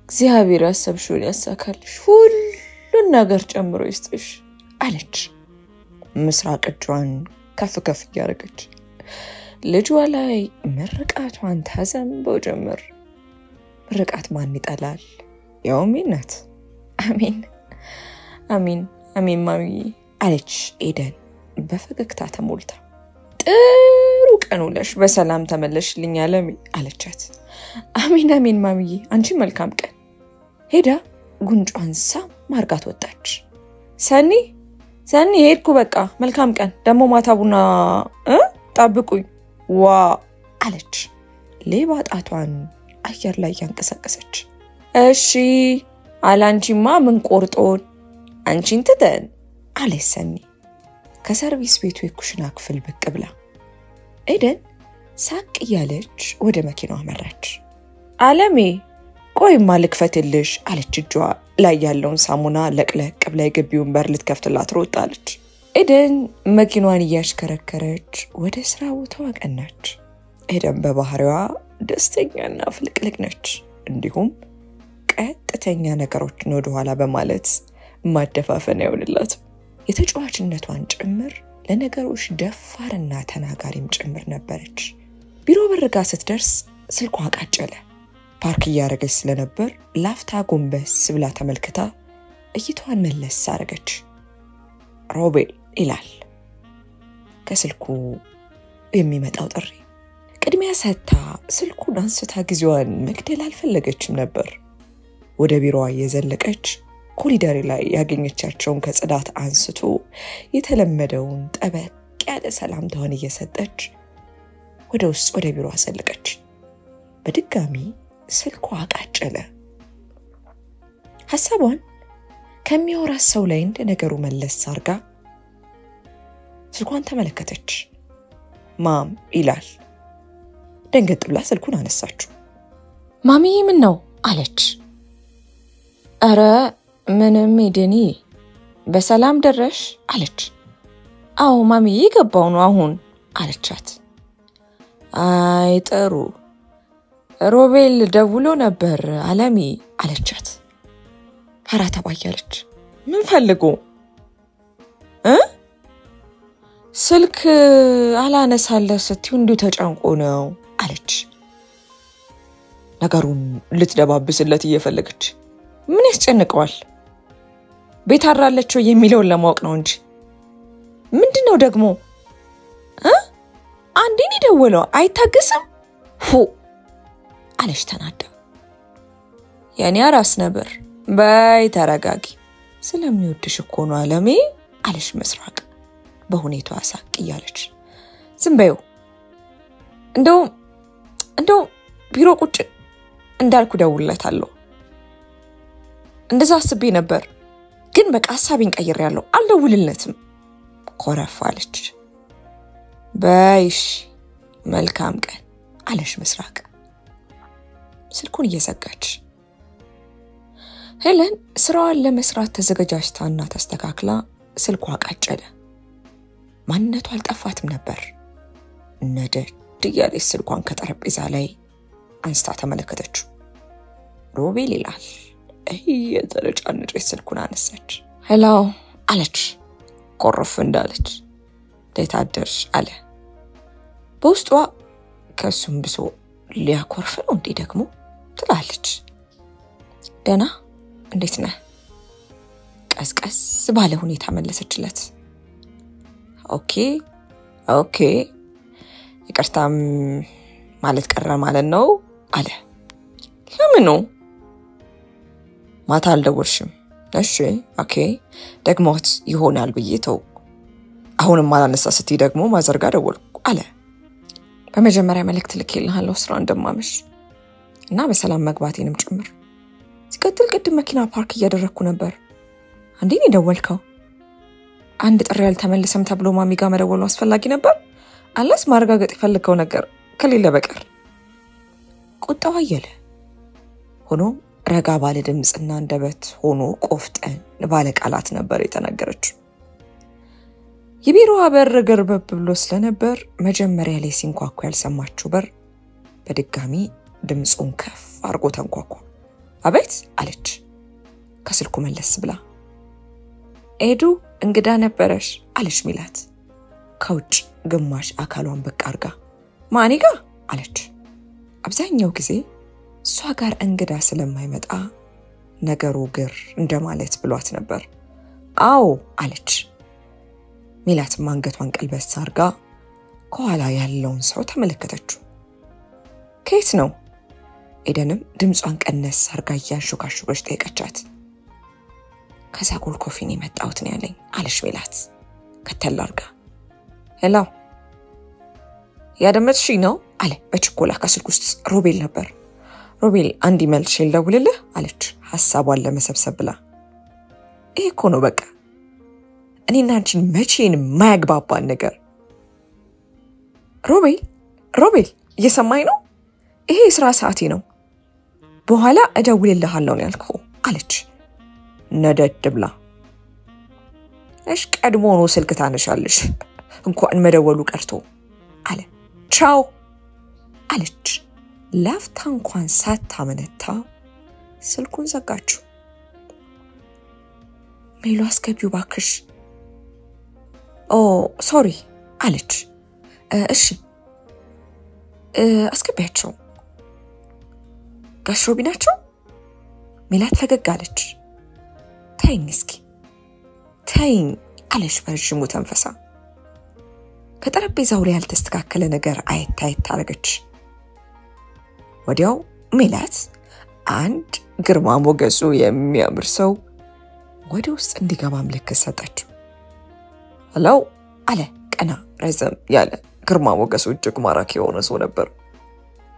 እግዚአብሔር ያሰብሽውን ያሳካልሽ ሁሉን ነገር ጨምሮ ይስጥሽ አለች ምስራቅ እጇን ከፍ ከፍ ያረገች ልጇ ላይ ምርቃቷን ታዘንበው ጀመር ምርቃት ማን ይጠላል ያውም እናት አሜን አሜን አሜን ማሚ አለች ኤደን በፈገግታ ተሞልታ ጥሩ ቀን ውለሽ በሰላም ተመለሽልኝ አለሚ አለቻት አሜን አሜን ማሚዬ አንቺ መልካም ቀን ሄዳ ጉንጯን ሳም ማርጋት ወጣች ሰኒ ሄድኩ በቃ መልካም ቀን ደሞ ማታ ቡና ጣብቁኝ ዋ አለች ሌባ ጣቷን አየር ላይ ያንቀሳቀሰች እሺ አላንቺማ ምን ቆርጦን አንቺን ትተን አለች ሰኒ ከሰርቪስ ቤቱ የኩሽና ክፍል ብቅ ብላ ኤደን ሳቅ ያለች ወደ መኪናዋ አመራች አለሜ ቆይማ ልክፈትልሽ አለች እጇ ላይ ያለውን ሳሙና ለቅለቅ ብላ የግቢውን በር ልትከፍትላት ሮጣለች ኤደን መኪናዋን እያሽከረከረች ወደ ስራ ቦታዋ ቀናች ኤደን በባህሪዋ ደስተኛና ፍልቅልቅ ነች እንዲሁም ቀጥተኛ ነገሮችን ወደ ኋላ በማለት ማደፋፈን አይሆንላት የተጫዋችነቷን ጭምር ለነገሮች ደፋርና ተናጋሪም ጭምር ነበረች ቢሮ በርጋ ስትደርስ ስልኳ አቃጨለ ፓርክ ያረገች ስለነበር ላፍታ ጎንበስ ብላ ተመልክታ እይቷን መለስ አረገች ሮቤል ይላል ከስልኩ የሚመጣው ጥሪ ቅድሚያ ሰታ ስልኩን አንስታ ጊዜዋን መግደል አልፈለገችም ነበር ወደ ቢሮዋ የዘለቀች ኮሪደር ላይ ያገኘቻቸውን ከጽዳት አንስቶ የተለመደውን ጠበቅ ያለ ሰላምታውን እየሰጠች ወደ ውስጥ ወደ ቢሮ አሰለቀች በድጋሚ ስልኳ አቃጨለ ሐሳቧን ከሚያወራ ሰው ላይ እንደ ነገሩ መለስ አርጋ ስልኳን ተመለከተች ማም ይላል ደንገጥ ብላ ስልኩን አነሳችው ማሚ ምን ነው አለች አረ ምንም ይደኒ በሰላም ደረሽ አለች አው ማሚ ይገባው ነው አሁን አለቻት አይ ጥሩ ሮቤል ደውሎ ነበር አለሚ አለቻት ሐራ ተባያለች ምን ፈልጎ ስልክ አላነሳለ ስትዩ እንዱ ተጫንቆ ነው አለች ነገሩን ልትደባብስለት እየፈለገች ምን ያስጨንቀዋል ቤት አራለችው የሚለውን ለማወቅ ነው እንጂ ምንድነው ደግሞ አንዴን ይደውለው አይታገስም አለች ተናዳ ያኔ አራስ ነበር ባይ ተረጋጊ ስለሚወድሽ እኮ ነው አለሜ አለች መስራቅ በሁኔታዋ ሳቅ ያለች ዝም በዩ እንደው ቢሮ ቁጭ እንዳልኩ ደውልለታለሁ እንደዛ አስቤ ነበር ግን በቃ ሐሳቤን ቀይሬያለሁ አልደውልለትም ኮረፋለች ባይሽ መልካም ቀን አለች መስራቅ ስልኩን እየዘጋች ሄለን ስራዋን ለመስራት ተዘጋጅታና ተስተካክላ ስልኳ አቃጨለ ማንነቷ አልጠፋትም ነበር ነደድ ያለች ስልኳን ከጠረጴዛ ላይ አንስታ ተመለከተችው ሮቤል ይላል እየተረጫነጨች ስልኩን አነሳች ሄሎ አለች ቆረፍ እንዳለች ደታደርሽ አለ በውስጧ ከሱም ብሶ ሊያኮርፍ ነው እንዴ ደግሞ ትላለች ደና እንዴት ነህ ቀስቀስ ባለ ሁኔታ መለሰችለት ኦኬ ይቅርታም ማለት ቀረ ማለት ነው አለ ለምን ነው ማታ አልደወልሽም እሺ ኦኬ ደግሞት ይሆናል ብዬ ተው አሁንም ማላነሳ ስትይ ደግሞ ማዘርጋ ደወልኩ አለ በመጀመሪያ መልእክት ልኬልሃለሁ ስራ እንደማመሽ እና በሰላም መግባቴንም ጭምር ሲቀጥል ቅድም መኪና ፓርክ እያደረኩ ነበር አንዴ ነው ደወልከው አንድ ጥሪ ያልተመለሰም ተብሎ ማሚ ጋር መደወሉ አስፈላጊ ነበር አላስ ማረጋገጥ ይፈልከው ነገር ከሌለ በቀር ቁጣው አየለ ሆኖ ረጋ ባለ ድምጽና አንደበት ሆኖ ቆፍጠን ባለ ቃላት ነበር የተናገረችው የቢሮዋ በር ገርበብ ብሎ ስለነበር መጀመሪያ ላይ ሲንኳኳ ያልሰማችው በር በድጋሚ ድምጹን ከፍ አርጎ ተንኳኳ አቤት አለች ከስልኩ መለስ ብላ ኤዱ እንግዳ ነበረሽ አለች ሚላት ከውጭ ግማሽ አካሏን በቃ አርጋ ማኒጋ አለች አብዛኛው ጊዜ እሷ ጋር እንግዳ ስለማይመጣ ነገሩ ግር እንደማለት ብሏት ነበር አዎ አለች ሚላት ማንገቷን ቀልበስ አርጋ ከኋላ ያለውን ሰው ተመለከተችው ከየት ነው ኤደንም ድምጿን ቀነስ አርጋ ያንሾካሾከች ጠይቀቻት ከዛጎል ኮፊን የመጣሁት ነው ያለኝ አለች ሚላት ከተል አርጋ ሄሎ ያደመጥሽ ነው አለ በችኮላ ከስልኩ ውስጥ ሮቤል ነበር ሮቤል አንዲ መልሽ ልደውልልህ አለች ሐሳቧን ለመሰብሰብ ብላ ይሄ እኮ ነው በቃ እኔና አንቺን መቼን ማያግባባን ነገር ሮቤል እየሰማኝ ነው ይሄ የሥራ ሰዓቴ ነው በኋላ እደውልልሃለሁ ነው ያልከው አለች ነደድ ብላ እሽ ቀድሞ ነው ስልክ ታነሻለሽ እንኳን መደወሉ ቀርቶ አለ ቻው አለች ላፍታ እንኳን ሳታመነታ ስልኩን ዘጋችው ሜሉ አስገቢው ባክሽ ኦ ሶሪ አለች እሺ አስገቢያቸው ጋሽ ሮቢናቸው ሚላት ፈገግ አለች ታይኝ እስኪ ታይኝ አለች በርጅሙ ተንፈሳ ከጠረጴዛው ላይ ያልተስተካከለ ነገር አይታይት አረገች ወዲያው ሚላት አንድ ግርማ ሞገሱ የሚያምር ሰው ወደ ውስጥ እንዲገባ ምልክት ሰጠችው ሄሎ አለ ቀና ረዘም ያለ ግርማ ሞገሱ እጅግ ማራኪ የሆነ ሰው ነበር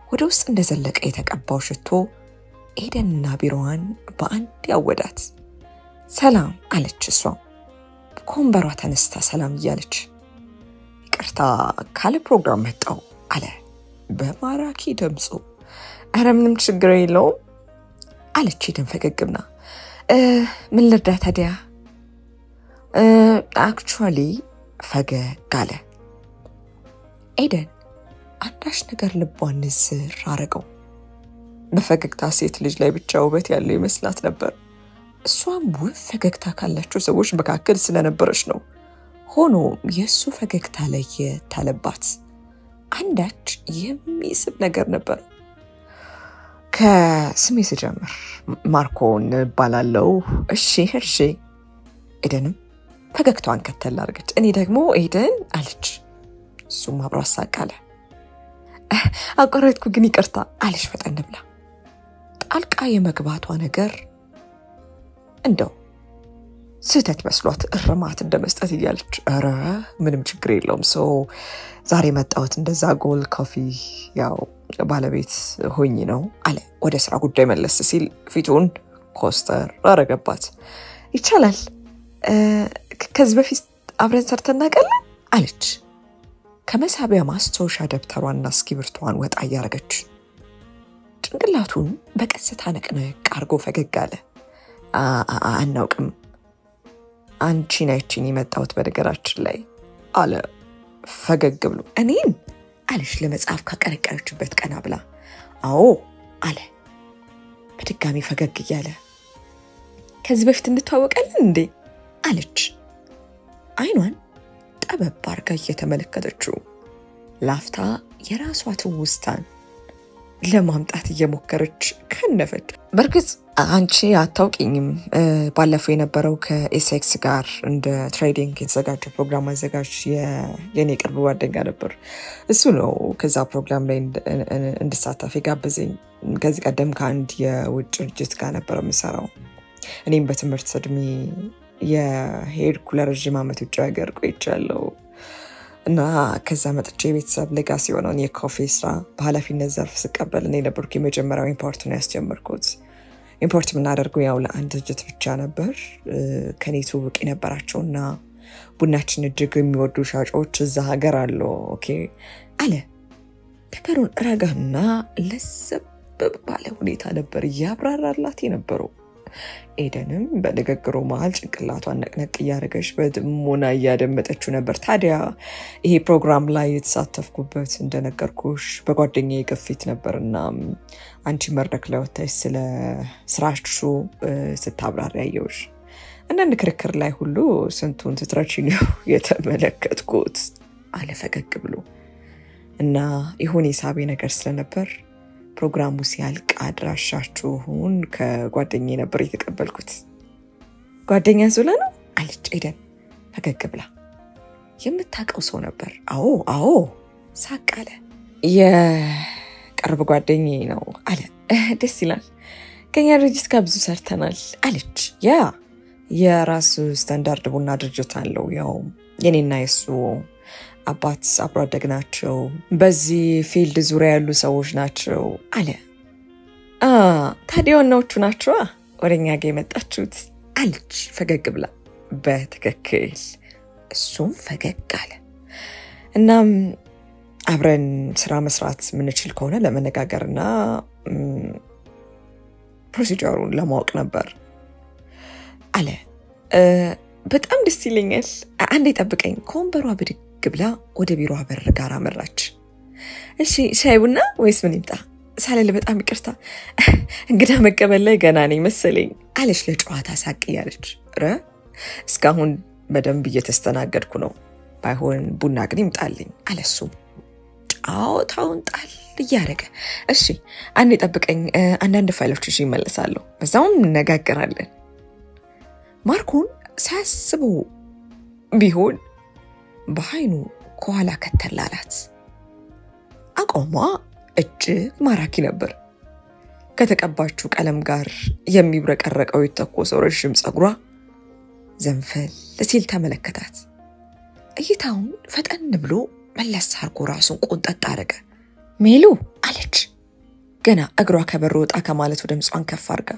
ወደ ውስጥ እንደዘለቀ የተቀባው ሽቶ ኤደንና ቢሮዋን በአንድ ያወዳት ሰላም አለች እሷ ኮምበሯ ተነስታ ሰላም እያለች ይቅርታ ካለ ፕሮግራም መጣው አለ በማራኪ ድምጹ አረ ምንም ችግር የለውም አለች ኤደን ፈገግብና ምን ልርዳ ታዲያ አክቹዋሊ ፈገግ አለ ኤደን አንዳች ነገር ልቧን ንዝር አረገው በፈገግታ ሴት ልጅ ላይ ብቻ ውበት ያለው ይመስላት ነበር እሷም ውብ ፈገግታ ካላቸው ሰዎች መካከል ስለነበረች ነው ሆኖ የሱ ፈገግታ ላይ የታለባት አንዳች የሚስብ ነገር ነበር ከስሜ ስጀምር ማርኮን ባላለው እሺ ኤደንም ፈገግታዋን ከተል አርገች እኔ ደግሞ ኤደን አለች እሱም አብሮ አሳቃለ አቆረጥኩ ግን ይቅርታ አለች ፈጠን ብላ ጣልቃ የመግባቷ ነገር እንደው ስህተት መስሏት እርማት እንደመስጠት ይያለች አረ ምንም ችግር የለውም ሶ ዛሬ መጣሁት እንደዛ ጎል ኮፊ ያው ባለቤት ሆኜ ነው አለ ወደ ስራ ጉዳይ መለስ ሲል ፊቱን ኮስተር አረገባት ይቻላል ከዚህ በፊት አብረን ሰርተን እናቀለን አለች ከመሳቢያ ማስታወሻ ደብተሯና እስክሪብቶዋን ወጣ ያረገች ጭንቅላቱን በቀስታ ነቅነቅ አርጎ ፈገግ አለ አናውቅም አንቺ ነችኝ የመጣሁት በነገራችን ላይ አለ ፈገግ ብሎ እኔን አለሽ ለመጻፍ ካቀረቀረችበት ቀና ብላ አዎ አለ በድጋሚ ፈገግ እያለ ከዚህ በፊት እንተዋወቃለን እንዴ አለች አይኗን ጠበብ አርጋ እየተመለከተችው ላፍታ የራሷ ትውስታን ለማምጣት እየሞከረች ከነፈች በርግጥ አንቺ አታውቂኝም ባለፈው የነበረው ከኤስኤክስ ጋር እንደ ትሬዲንግ የተዘጋጀ ፕሮግራም አዘጋጅ የኔ ቅርብ ጓደኛ ነበር እሱ ነው ከዛ ፕሮግራም ላይ እንድሳተፍ ጋበዘኝ ከዚህ ቀደም ከአንድ የውጭ ድርጅት ጋር ነበር የምሰራው እኔም በትምህርት እድሜ የሄድኩ ለረጅም ዓመት ውጭ ሀገር ቆይቻለሁ እና ከዛ መጥቼ ቤተሰብ ሌጋሲ የሆነውን የኮፊ ስራ በኃላፊነት ዘርፍ ስቀበል እኔ ነበርኩ የመጀመሪያው ኢምፖርት ነው ያስጀመርኩት። ኢምፖርት የምናደርገው ያው ለአንድ ድርጅት ብቻ ነበር። ከኔ ትውውቅ የነበራቸውና ቡናችን እጅግ የሚወዱ ሻጮች እዛ ሀገር አሉ። ኦኬ አለ። ነገሩን ረጋና ለሰብ ባለ ሁኔታ ነበር ያብራራላት የነበረው። ኤደንም በንግግሩ መሃል ጭንቅላቷን ነቅነቅ እያደረገች በጥሞና እያደመጠችው ነበር። ታዲያ ይሄ ፕሮግራም ላይ የተሳተፍኩበት እንደነገርኩሽ በጓደኛዬ ግፊት ነበርና አንቺ መድረክ ላይ ወጥተሽ ስለ ስራሽ ስታብራሪ ያየሁሽ። አንዳንድ ክርክር ላይ ሁሉ ስንቱን ስትረቺ ነው የተመለከትኩት አለ ፈገግ ብሎ። እና ይሁን የሳቤ ነገር ስለነበር ፕሮግራሙ ሲያልቅ አድራሻችሁን ከጓደኛዬ ነበር የተቀበልኩት። ጓደኛ ዙላ ነው አለች ኤደን ፈገግ ብላ። የምታውቀው ሰው ነበር? አዎ ሳቅ አለ። የቅርብ ጓደኛዬ ነው አለ። ደስ ይላል። ከኛ ድርጅት ጋር ብዙ ሰርተናል አለች። የራሱ ስታንዳርድ ቡና ድርጅት አለው። ያው የኔና የሱ አባት አብሮ አደግ ናቸው። በዚህ ፊልድ ዙሪያ ያሉ ሰዎች ናቸው አለ። ታዲያ ዋናዎቹ ናቸው ወደኛ ጋር የመጣችሁት አለች ፈገግ ብላ። በትክክል እሱም ፈገግ አለ። እናም አብረን ስራ መስራት ምንችል ከሆነ ለመነጋገርና ፕሮሲጀሩን ለማወቅ ነበር አለ። በጣም ደስ ይለኛል። አንዴ ጠብቀኝ። ከወንበሯ ብድግ ብላ ወደ ቢሮዋ በር ጋር አመራች። እሺ ሻይ ቡና ወይስ ምን ይምጣ? ሳለለ በጣም ይቅርታ እንግዳ መቀበል ላይ ገና ነኝ መሰለኝ አለች ለጨዋታ ሳቅ እያለች። እስካሁን በደንብ እየተስተናገድኩ ነው። ባይሆን ቡና ግን ይምጣልኝ አለሱ ጫወታውን ጣል እያደረገ። እሺ አንዴ ጠብቀኝ፣ አንዳንድ ፋይሎች ይዤ እመለሳለሁ፣ በዛውም እንነጋገራለን። ማርኮን ሳያስበው ቢሆን በኃይኑ ከኋላ ከተላላት። አቋሟ እጅግ ማራኪ ነበር። ከተቀባችው ቀለም ጋር የሚብረቀረቀው የተኮሰው ረጅም ጸጉሯ ዘንፈል ሲል ተመለከታት። እይታውን ፈጠን ብሎ መለስ አድርጎ ራሱን ቆንጠጥ አደረገ። ሜሉ አለች ገና እግሯ ከበሩ ወጣ ከማለቱ ድምጿን ከፍ አድርጋ።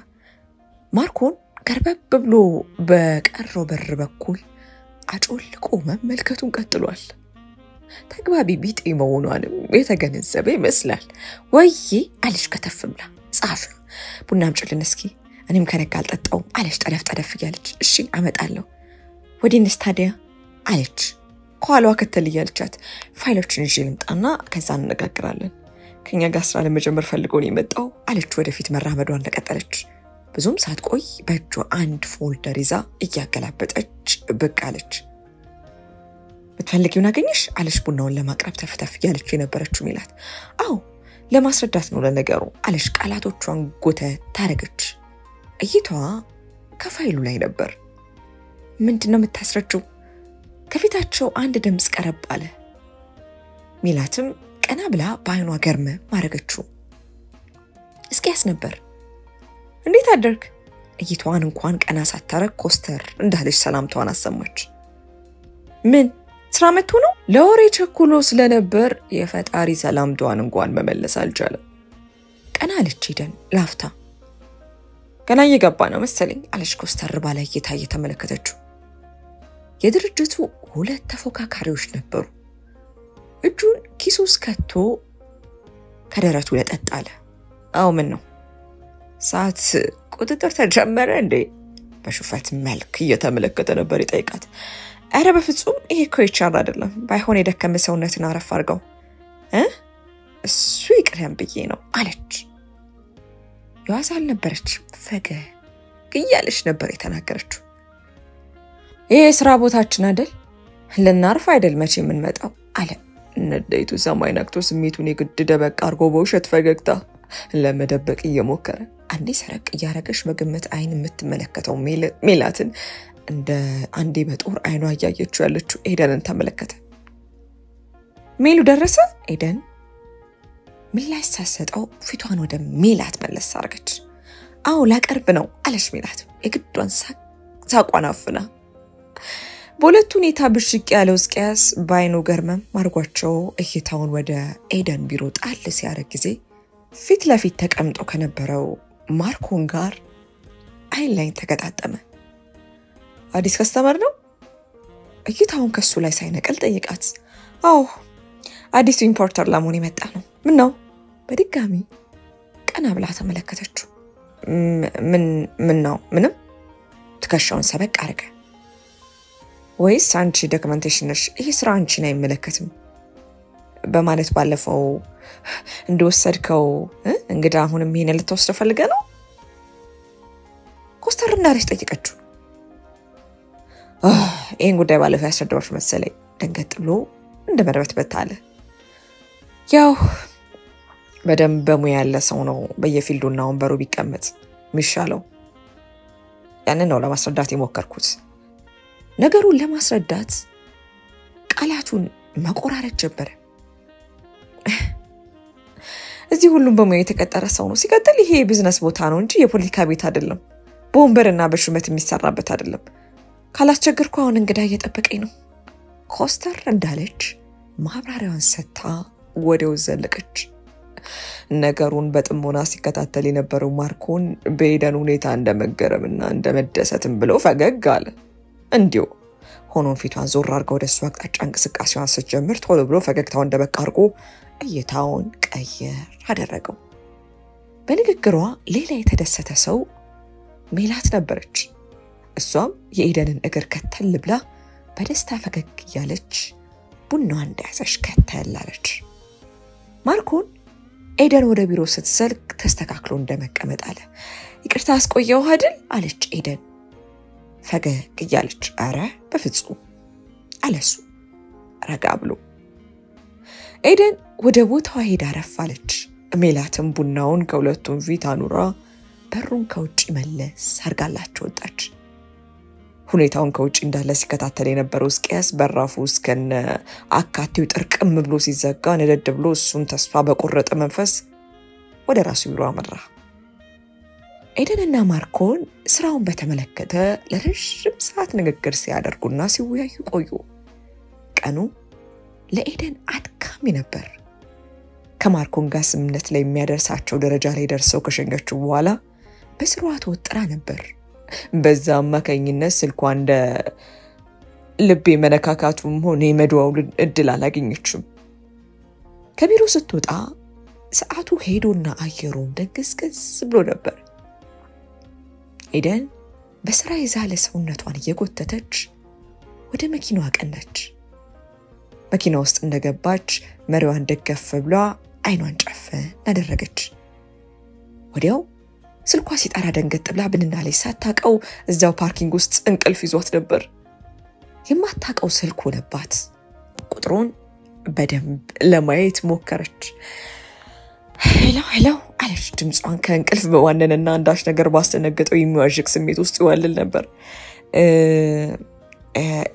ማርኮን ገርበብ ብሎ በቀረው በር በኩል አጮልቆ መመልከቱን ቀጥሏል። ተግባቢ ቢጤ መሆኗንም የተገነዘበ ይመስላል። ወይዬ አለች ከተፍ ብላ። ጻፍ ቡና አምጪልን እስኪ፣ እኔም ከነጋ አልጠጣውም አለች ጠደፍ እያለች። እሺ አመጣለሁ። ወዲንስ ታዲያ አለች ከኋላዋ ከተል እያለቻት። ፋይሎችን ይዤ ልምጣና ከዛ እንነጋገራለን። ከኛ ጋር ስራ ለመጀመር ፈልገው ነው የመጣው አለች ወደፊት መራመዷን እንደቀጠለች። ብዙም ሳትቆይ በእጇ አንድ ፎልደር ይዛ እያገላበጠች ብቅ አለች። ብትፈልጊውን አገኘሽ አለች ቡናውን ለማቅረብ ተፍተፍ እያለች የነበረችው ሜላት። አዎ ለማስረዳት ነው ለነገሩ አለች ቃላቶቿን ጎተት ታረገች። እይታዋ ከፋይሉ ላይ ነበር። ምንድነው የምታስረጂው? ከፊታቸው አንድ ድምጽ ቀረብ አለ። ሜላትም ቀና ብላ በአይኗ ገርመ ማረገችው። እስኪያስ ነበር። እንዴት አደርክ? እይቷን እንኳን ቀና ሳታረግ ኮስተር እንዳለች ሰላምታዋን አሰማች። ምን ስራ መጥቶ ነው? ለወሬ ቸኩሎ ስለነበር የፈጣሪ ሰላምታዋን እንኳን መመለስ አልቻለም። ቀና አለች ኤደን ላፍታ። ገና እየገባ ነው መሰለኝ አለች ኮስተር ባለ እይታ እየተመለከተችው። የድርጅቱ ሁለት ተፎካካሪዎች ነበሩ። እጁን ኪሱ ውስጥ ከቶ ከደረቱ ለጠጥ አለ። አው ምን ነው ሰዓት ቁጥጥር ተጀመረ እንዴ? በሹፈት መልክ እየተመለከተ ነበር ይጠይቃት። አረ በፍጹም ይሄ እኮ ይቻላል አይደለም። ባይሆን የደከመ ሰውነትን አረፍ አድርገው እሱ ይቅርም ብዬ ነው አለች። ያዋዛ አልነበረች ፈገግ እያለች ነበር የተናገረችው። ይሄ ስራ ቦታችን አይደል? ልናርፍ አይደል መቼ የምንመጣው አለ። ንዴቱ ሰማይ ነክቶ ስሜቱን የግድ ደበቅ አድርጎ በውሸት ፈገግታ ለመደበቅ እየሞከረ አንዴ ሰረቅ እያረገሽ በግምት አይን የምትመለከተው ሜላትን እንደ አንዴ በጦር አይኗ እያየችው ያለችው ኤደንን ተመለከተ። ሜሉ ደረሰ? ኤደን ምላሽ ሳትሰጠው ፊቷን ወደ ሜላት መለስ አርገች። አው ላቀርብ ነው አለች ሜላት የግዷን ሳቋን አፍና በሁለቱ ሁኔታ ብሽቅ ያለው እስቂያስ ባይኑ ገርመም ማርጓቸው እይታውን ወደ ኤደን ቢሮ ጣል ሲያረግ ጊዜ ፊት ለፊት ተቀምጦ ከነበረው ማርኮን ጋር አይን ላይ ተገጣጠመ። አዲስ ከስተመር ነው? እይታውን ከሱ ላይ ሳይነቀል ጠይቃት። አዎ አዲስ ኢምፖርተር ለመሆን የመጣ ነው። ምን ነው? በድጋሚ ቀና ብላ ተመለከተችው። ምን ነው? ምንም ትከሻውን ሰበቅ አረገ። ወይስ አንቺ ዶክመንቴሽን ነሽ? ይሄ ስራ አንቺን አይመለከትም በማለት ባለፈው እንደወሰድከው እንግዳ አሁንም ይሄን ልትወስድ ፈልገ ነው? ኮስተር እንዳለች ጠይቀችው። ይሄን ጉዳይ ባለፈው ያስረዳዎች መሰለኝ። ደንገጥ ብሎ እንደመረበትበት አለ። ያው በደንብ በሙያ ያለ ሰው ነው በየፊልዱና ወንበሩ ቢቀመጥ የሚሻለው። ያንን ነው ለማስረዳት የሞከርኩት። ነገሩን ለማስረዳት ቃላቱን መቆራረጥ ጀመረ። እዚህ ሁሉም በሙያ የተቀጠረ ሰው ነው። ሲቀጥል ይሄ ቢዝነስ ቦታ ነው እንጂ የፖለቲካ ቤት አይደለም። በወንበርና በሹመት የሚሰራበት አይደለም። ካላስቸገርኩ አሁን እንግዳ እየጠበቀኝ ነው። ኮስተር እንዳለች ማብራሪያዋን ሰጥታ ወደው ዘለቀች። ነገሩን በጥሞና ሲከታተል የነበረው ማርኮን በኤደን ሁኔታ እንደመገረምና እንደመደሰትም ብሎ ፈገግ አለ። እንዲሁ ሆኖም ፊቷን ዞር አድርጋ ወደሱ አቅጣጫ እንቅስቃሴዋን ስትጀምር ቶሎ ብሎ ፈገግታው እንደበቃ አድርጎ እይታውን ቀየር አደረገው። በንግግሯ ሌላ የተደሰተ ሰው ሜላት ነበረች። እሷም የኤደንን እግር ከተል ብላ በደስታ ፈገግ እያለች ቡናዋን እንዳያዘሽ ከተል አለች። ማርኮን ኤደን ወደ ቢሮ ስትዘልቅ ተስተካክሎ እንደመቀመጥ አለ። ይቅርታ አስቆየው አይደል አለች ኤደን ፈገግ እያለች። አረ በፍጹም አለሱ ረጋ ብሎ። ኤደን ወደ ቦታዋ ሄዳ ረፋለች። ሜላትም ቡናውን ከሁለቱም ፊት አኑራ በሩን ከውጪ መለስ አርጋላቸው ወጣች። ሁኔታውን ከውጪ እንዳለ ሲከታተል የነበረው እስቂያስ በራፉ እስከነ አካቴው ጥርቅም ብሎ ሲዘጋ ነደድ ብሎ እሱን ተስፋ በቆረጠ መንፈስ ወደ ራሱ ቢሮ አመራ። ኤደንና ማርኮን ስራውን በተመለከተ ለረጅም ሰዓት ንግግር ሲያደርጉና ሲወያዩ ቆዩ። ቀኑ ለኤደን አድካሚ ነበር። ከማርኮን ጋር ስምምነት ላይ የሚያደርሳቸው ደረጃ ላይ ደርሰው ከሸኘችው በኋላ በስራዋ ተወጥራ ነበር። በዛ አማካኝነት ስልኳ እንደ ልቤ መነካካቱም ሆነ የመደዋወል እድል አላገኘችም። ከቢሮ ስትወጣ ሰዓቱ ሄዶና አየሩም ደንገዝገዝ ብሎ ነበር። ኤደን በስራ የዛለ ሰውነቷን እየጎተተች ወደ መኪናዋ ቀናች። መኪና ውስጥ እንደገባች መሪዋን ደገፍ ብላ አይኗን ጨፈን አደረገች። ወዲያው ስልኳ ሲጠራ ደንገጥ ብላ ብንና ላይ ሳታቀው እዛው ፓርኪንግ ውስጥ እንቅልፍ ይዟት ነበር። የማታቀው ስልክ ሆነባት። ቁጥሩን በደንብ ለማየት ሞከረች። ሄሎ አለች። ድምጿን ከእንቅልፍ በዋነንና አንዳች ነገር ባስተነገጠው የሚዋዥቅ ስሜት ውስጥ ይዋልል ነበር።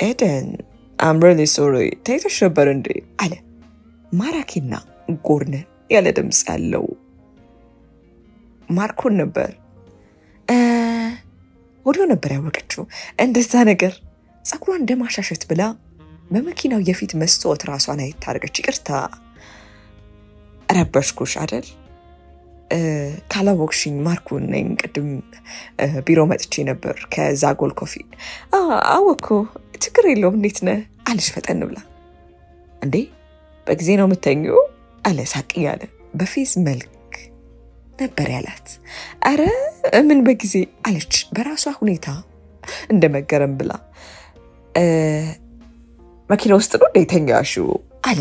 ኤደን I'm really sorry ተይተሽ ነበር እንዴ አለ ማራኪና ጎርነ ያለ ድምጽ ያለው ማርኮን ነበር። ወዲያው ነበር ያወቀችው። እንደዛ ነገር ጸጉሯን እንደማሻሸት ብላ በመኪናው የፊት መስታወት ራሷን አይታርገች። ይቅርታ ረበሽኩሽ አይደል? ካላወቅሽኝ ማርኮን ነኝ። ቅድም ቢሮ መጥቼ ነበር ከዛጎል ኮፊ። አወኩ ችግር የለውም እንዴት ነህ አለሽ ፈጠን ብላ። እንዴ በጊዜ ነው የምተኛው አለ ሳቅ ያለ በፌስ መልክ ነበር ያላት። አረ ምን በጊዜ አለች በራሷ ሁኔታ እንደመገረም ብላ። መኪና ውስጥ ነው እንደተኛሽው አለ።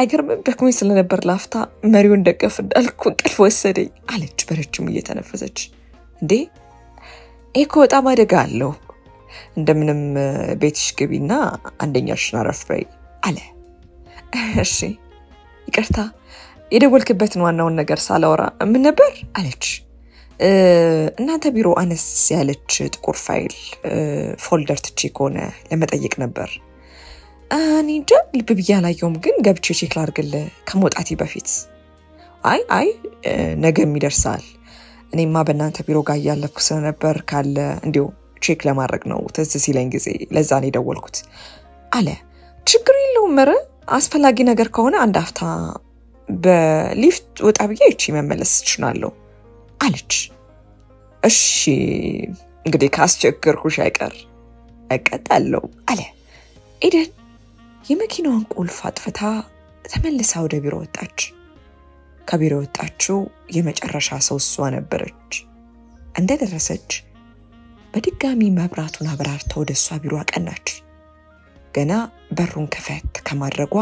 አይገርምም ደክሞኝ ስለነበር ላፍታ መሪውን ደገፍ እንዳልኩ እንቅልፍ ወሰደኝ አለች በረጅሙ እየተነፈሰች። እንዴ እኮ በጣም አደጋ አለው። እንደምንም ቤትሽ ግቢና አንደኛሽን አረፍ በይ አለ። እሺ ይቅርታ የደወልክበትን ዋናውን ነገር ሳላወራ ምን ነበር አለች። እናንተ ቢሮ አነስ ያለች ጥቁር ፋይል ፎልደር ትቼ ከሆነ ለመጠየቅ ነበር። እኔ እንጃ ልብ ብዬ አላየሁም ግን ገብቼ ቼክ ላድርግልህ ከመውጣቴ በፊት። አይ ነገም ይደርሳል። እኔማ በእናንተ ቢሮ ጋር ያለፍኩ ስለነበር ካለ እንዲው ቼክ ለማድረግ ነው ትዝ ሲለኝ ጊዜ ለዛ ነው የደወልኩት አለ። ችግር የለውም መረ አስፈላጊ ነገር ከሆነ አንድ አፍታ በሊፍት ወጣ ብዬ እቺ መመለስ እችላለሁ አለች። እሺ እንግዲህ ካስቸገርኩሽ አይቀር እቀጣለሁ አለ። ኤደን የመኪናዋን ቁልፍ አጥፍታ ተመልሳ ወደ ቢሮ ወጣች። ከቢሮ ወጣችው የመጨረሻ ሰው እሷ ነበረች። እንደደረሰች በድጋሚ መብራቱን አብራርታ ወደ እሷ ቢሮ አቀናች። ገና በሩን ከፈት ከማድረጓ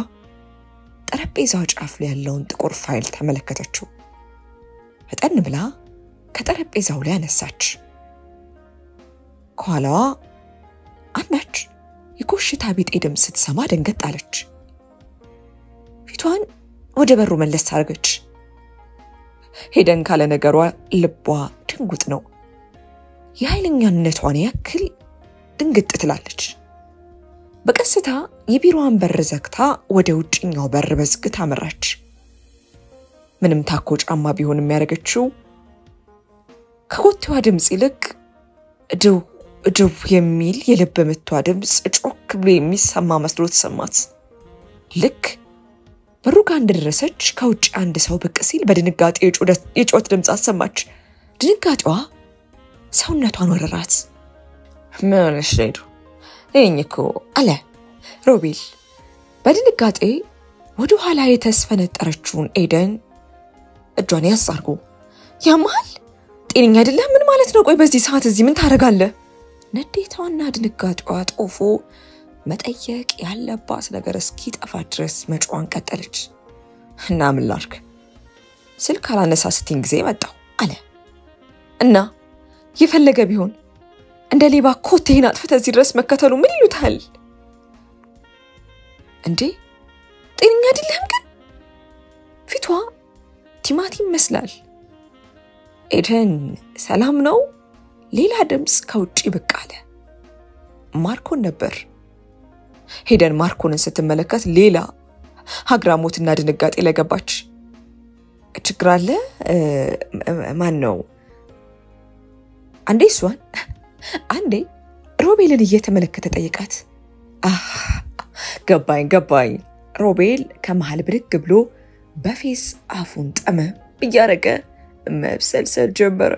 ጠረጴዛው ጫፍ ላይ ያለውን ጥቁር ፋይል ተመለከተችው። ፈጠን ብላ ከጠረጴዛው ላይ አነሳች። ከኋላዋ አንዳች የኮሽታ ቢጤ ድምፅ ስትሰማ ደንገጥ አለች። ፊቷን ወደ በሩ መለስ አድርገች። ሄደን ካለ ነገሯ ልቧ ድንጉጥ ነው። የኃይለኛነቷን ያክል ድንግጥ ትላለች። በቀስታ የቢሮዋን በር ዘግታ ወደ ውጭኛው በር በዝግታ አመራች። ምንም ታኮ ጫማ ቢሆን የሚያደርገችው ከኮቴዋ ድምፅ ይልቅ ድው የሚል የልብ ምቷ ድምፅ ጮክ ብሎ የሚሰማ መስሎ ተሰማት። ልክ በሩ ጋር እንደደረሰች ከውጭ አንድ ሰው ብቅ ሲል በድንጋጤ የጮት ድምፅ አሰማች። ድንጋጤዋ ሰውነቷን ወረራት። ምንሽ ነው እኔኮ አለ ሮቤል በድንጋጤ ወደ ኋላ የተስፈነጠረችውን ኤደን እጇን ያሳርጉ። ያማል ጤነኛ አይደለም ምን ማለት ነው? ቆይ በዚህ ሰዓት እዚህ ምን ታረጋለህ? ንዴቷና ድንጋጤዋ ጦፎ መጠየቅ ያለባት ነገር እስኪጠፋ ድረስ መጫዋን ቀጠለች። እና ምን ላድርግ ስልክ አላነሳ ስትኝ ጊዜ መጣው አለ። እና የፈለገ ቢሆን እንደ ሌባ ኮቴን አጥፍተህ እዚህ ድረስ መከተሉ ምን ይሉታል እንዴ? ጤነኛ አይደለም ግን ፊቷ ቲማቲም ይመስላል። ኤደን ሰላም ነው? ሌላ ድምፅ ከውጪ ብቅ አለ። ማርኮን ነበር። ሄደን ማርኮንን ስትመለከት ሌላ አግራሞትና ድንጋጤ ለገባች። ችግር አለ? ማን ነው? አንዴ እሷን አንዴ ሮቤልን እየተመለከተ ጠይቃት። ገባኝ። ሮቤል ከመሃል ብድግ ብሎ በፌስ አፉን ጠመም እያረገ መብሰልሰል ጀመረ።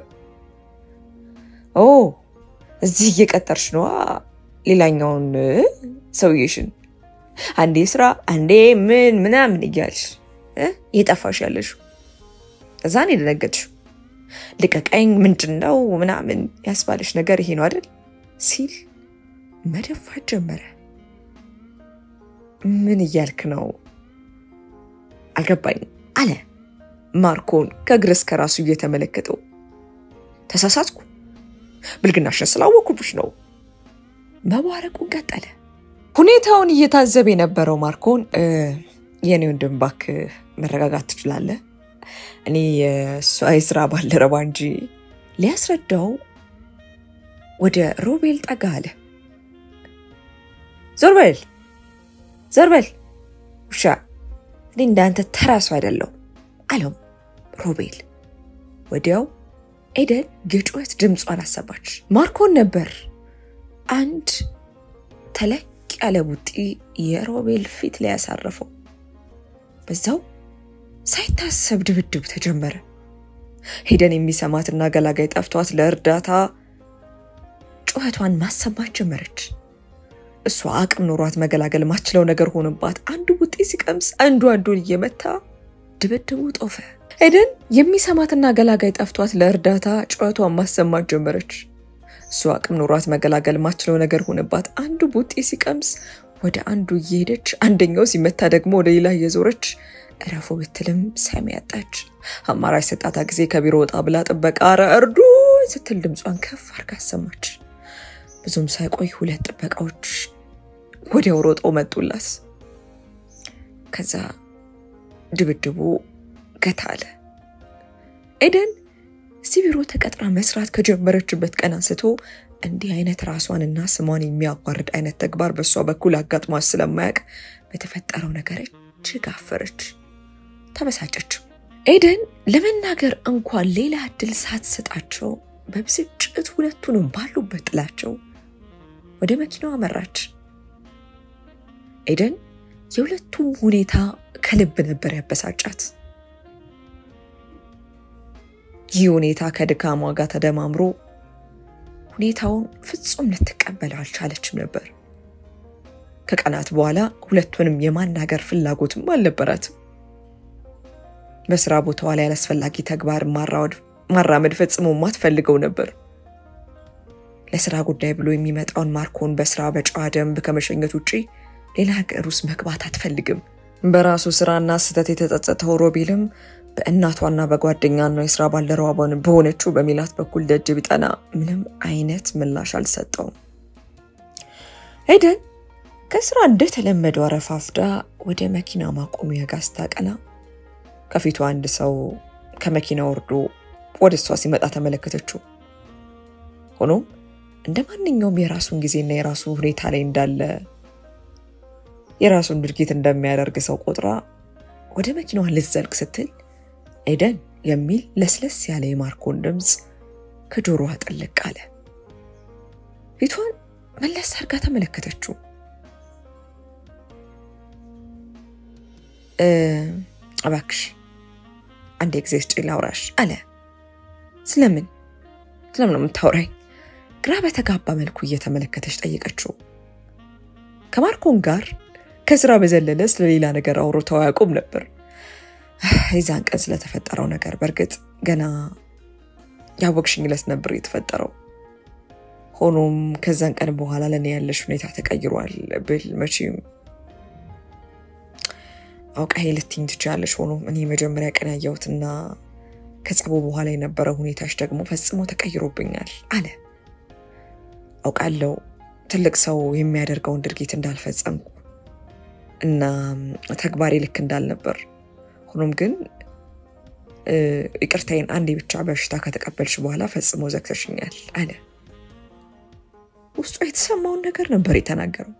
እዚህ እየቀጠርሽ ነው ሌላኛውን ሰውዬሽን አንዴ ስራ አንዴ ምናምን እያልሽ እየጠፋሽ ያለሽ እዛኔ ደነገጥሽ። ልቀቀኝ ምንድነው ምናምን ያስባለሽ ነገር ይሄ ነው አይደል ሲል መደፋት ጀመረ። ምን እያልክ ነው? አልገባኝ አለ ማርኮን ከግረስ ከራሱ እየተመለከተው። ተሳሳትኩ ብልግናሽን ስላወኩብሽ ነው። መዋረቁን ቀጠለ። ሁኔታውን እየታዘበ የነበረው ማርኮን የኔ ወንድም እባክህ መረጋጋት ትችላለህ? እኔ የስራ ባልደረባ እንጂ ሊያስረዳው ወደ ሮቤል ጠጋ አለ። ዞር በል ውሻ እኔ እንዳንተ ተራሱ አይደለው አለው ሮቤል። ወዲያው ኤደን የጩኸት ድምጿን አሰማች። ማርኮን ነበር። አንድ ተለቅ ያለ ቡጢ የሮቤል ፊት ላይ ያሳረፈው። በዛው ሳይታሰብ ድብድብ ተጀመረ። ሄደን የሚሰማትና ገላጋይ ጠፍቷት ለእርዳታ ጩኸቷን ማሰማት ጀመረች። እሷ አቅም ኖሯት መገላገል ማችለው ነገር ሆነባት። አንዱ ቡጢ ሲቀምስ አንዱን እየመታ ድብድቡ ጦፈ። ሄደን የሚሰማትና ገላጋይ ጠፍቷት ለእርዳታ ጩኸቷን ማሰማት ጀመረች። እሷ አቅም ኖሯት መገላገል ማችለው ነገር ሆነባት። አንዱ ቡጢ ሲቀምስ ወደ አንዱ እየሄደች አንደኛው ሲመታ ደግሞ ወደ ሌላ እየዞረች እረፉ ብትልም ሰሚ ያጣች። አማራጭ ሰጣታ ጊዜ ከቢሮ ወጣ ብላ ጥበቃ እርዱ ስትል ድምጿን ከፍ አድርጋ አሰማች። ብዙም ሳይቆይ ሁለት ጥበቃዎች ወዲያው ሮጠው መጡላት። ከዛ ድብድቡ ገታለ። ኤደን ሲቢሮ ተቀጥራ መስራት ከጀመረችበት ቀን አንስቶ እንዲህ አይነት ራሷንና ስሟን የሚያዋርድ አይነት ተግባር በሷ በኩል አጋጥሟት ስለማያውቅ በተፈጠረው ነገር እጅግ አፈረች፣ ተበሳጨች። ኤደን ለመናገር እንኳን ሌላ እድል ሳትሰጣቸው በብስጭት ሁለቱንም ባሉበት ጥላቸው ወደ መኪናው አመራች። ኤደን የሁለቱም ሁኔታ ከልብ ነበር ያበሳጫት። ይህ ሁኔታ ከድካሟ ጋር ተደማምሮ ሁኔታውን ፍጹም ልትቀበል አልቻለችም ነበር። ከቀናት በኋላ ሁለቱንም የማናገር ፍላጎትም አልነበራትም። በስራ ቦታዋ ላይ ያላስፈላጊ ተግባር ማራመድ ፈጽሞ ማትፈልገው ነበር። ለስራ ጉዳይ ብሎ የሚመጣውን ማርኮን በስራ በጨዋ ደንብ ከመሸኘት ውጪ ሌላ ሀገር ውስጥ መግባት አትፈልግም። በራሱ ስራና ስህተት የተጸጸተው ሮቤልም በእናቷና በጓደኛና የስራ ባልደረባ በሆነችው በሚላት በኩል ደጅ ቢጠና ምንም አይነት ምላሽ አልሰጠውም። ኤደን ከስራ እንደተለመደው አረፋፍዳ ወደ መኪና ማቆሚያ ጋር ስታቀና ከፊቱ አንድ ሰው ከመኪናው ወርዶ ወደ እሷ ሲመጣ ተመለከተችው። ሆኖም እንደማንኛውም የራሱን ጊዜና የራሱ ሁኔታ ላይ እንዳለ የራሱን ድርጊት እንደሚያደርግ ሰው ቆጥራ ወደ መኪናዋ ልትዘልቅ ስትል ኤደን የሚል ለስለስ ያለ የማርኮን ድምጽ ከጆሮዋ ጥልቅ አለ። ፊቷን መለስ አድርጋ ተመለከተችው። እባክሽ አንድ ጊዜ ስጪኝ ላውራሽ አለ። ስለምን ነው የምታወራኝ? ግራ በተጋባ መልኩ እየተመለከተች ጠየቀችው። ከማርኮን ጋር ከስራ በዘለለ ስለሌላ ነገር አውርተው ያቆም ነበር። የዛን ቀን ስለተፈጠረው ነገር በርግጥ ገና ያወቅሽኝ ዕለት ነበር የተፈጠረው። ሆኖም ከዛን ቀን በኋላ ለኔ ያለሽ ሁኔታ ተቀይሯል ብል መቼም አውቃይ ልትኝ ትችላለሽ። ሆኖም እኔ መጀመሪያ ቀን ያየሁትና ከጸቡ በኋላ የነበረው ሁኔታሽ ደግሞ ፈጽሞ ተቀይሮብኛል አለ። አውቃለሁ ትልቅ ሰው የሚያደርገውን ድርጊት እንዳልፈጸምኩ እና ተግባሬ ልክ እንዳልነበር። ሆኖም ግን ይቅርታዬን አንዴ ብቻ በሽታ ከተቀበልሽ በኋላ ፈጽሞ ዘግተሽኛል አለ። ውስጡ የተሰማውን ነገር ነበር የተናገረው።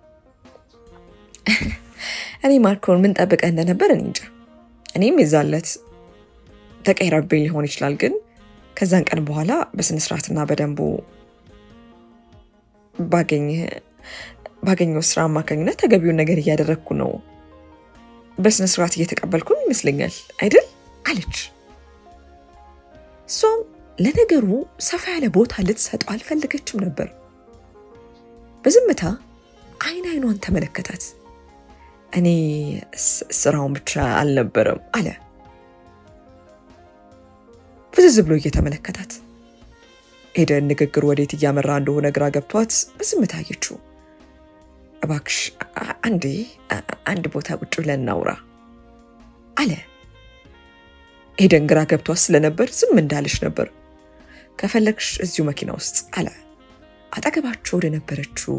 እኔ ማርኮን ምን ጠብቀህ እንደነበር እኔ እንጃ። እኔም የዛለት ተቀይራብኝ ሊሆን ይችላል፣ ግን ከዛን ቀን በኋላ በስነ ስርዓትና በደንቡ ባገኘው ስራ አማካኝነት ተገቢውን ነገር እያደረኩ ነው። በስነ ስርዓት እየተቀበልኩኝ ይመስለኛል አይደል አለች። እሷም ለነገሩ ሰፋ ያለ ቦታ ልትሰጠው አልፈለገችም ነበር። በዝምታ አይኗን ተመለከታት። እኔ ስራውን ብቻ አልነበረም አለ ፍዝዝ ብሎ እየተመለከታት። ኤደን ንግግር ወዴት እያመራ እንደሆነ ግራ ገብቷት በዝምታ አየችው። እባክሽ አንድ ቦታ ቁጭ ብለን እናውራ አለ። ኤደን ግራ ገብቷት ስለነበር ዝም እንዳለች ነበር። ከፈለግሽ እዚሁ መኪና ውስጥ አለ። አጠገባቸው ወደ ነበረችው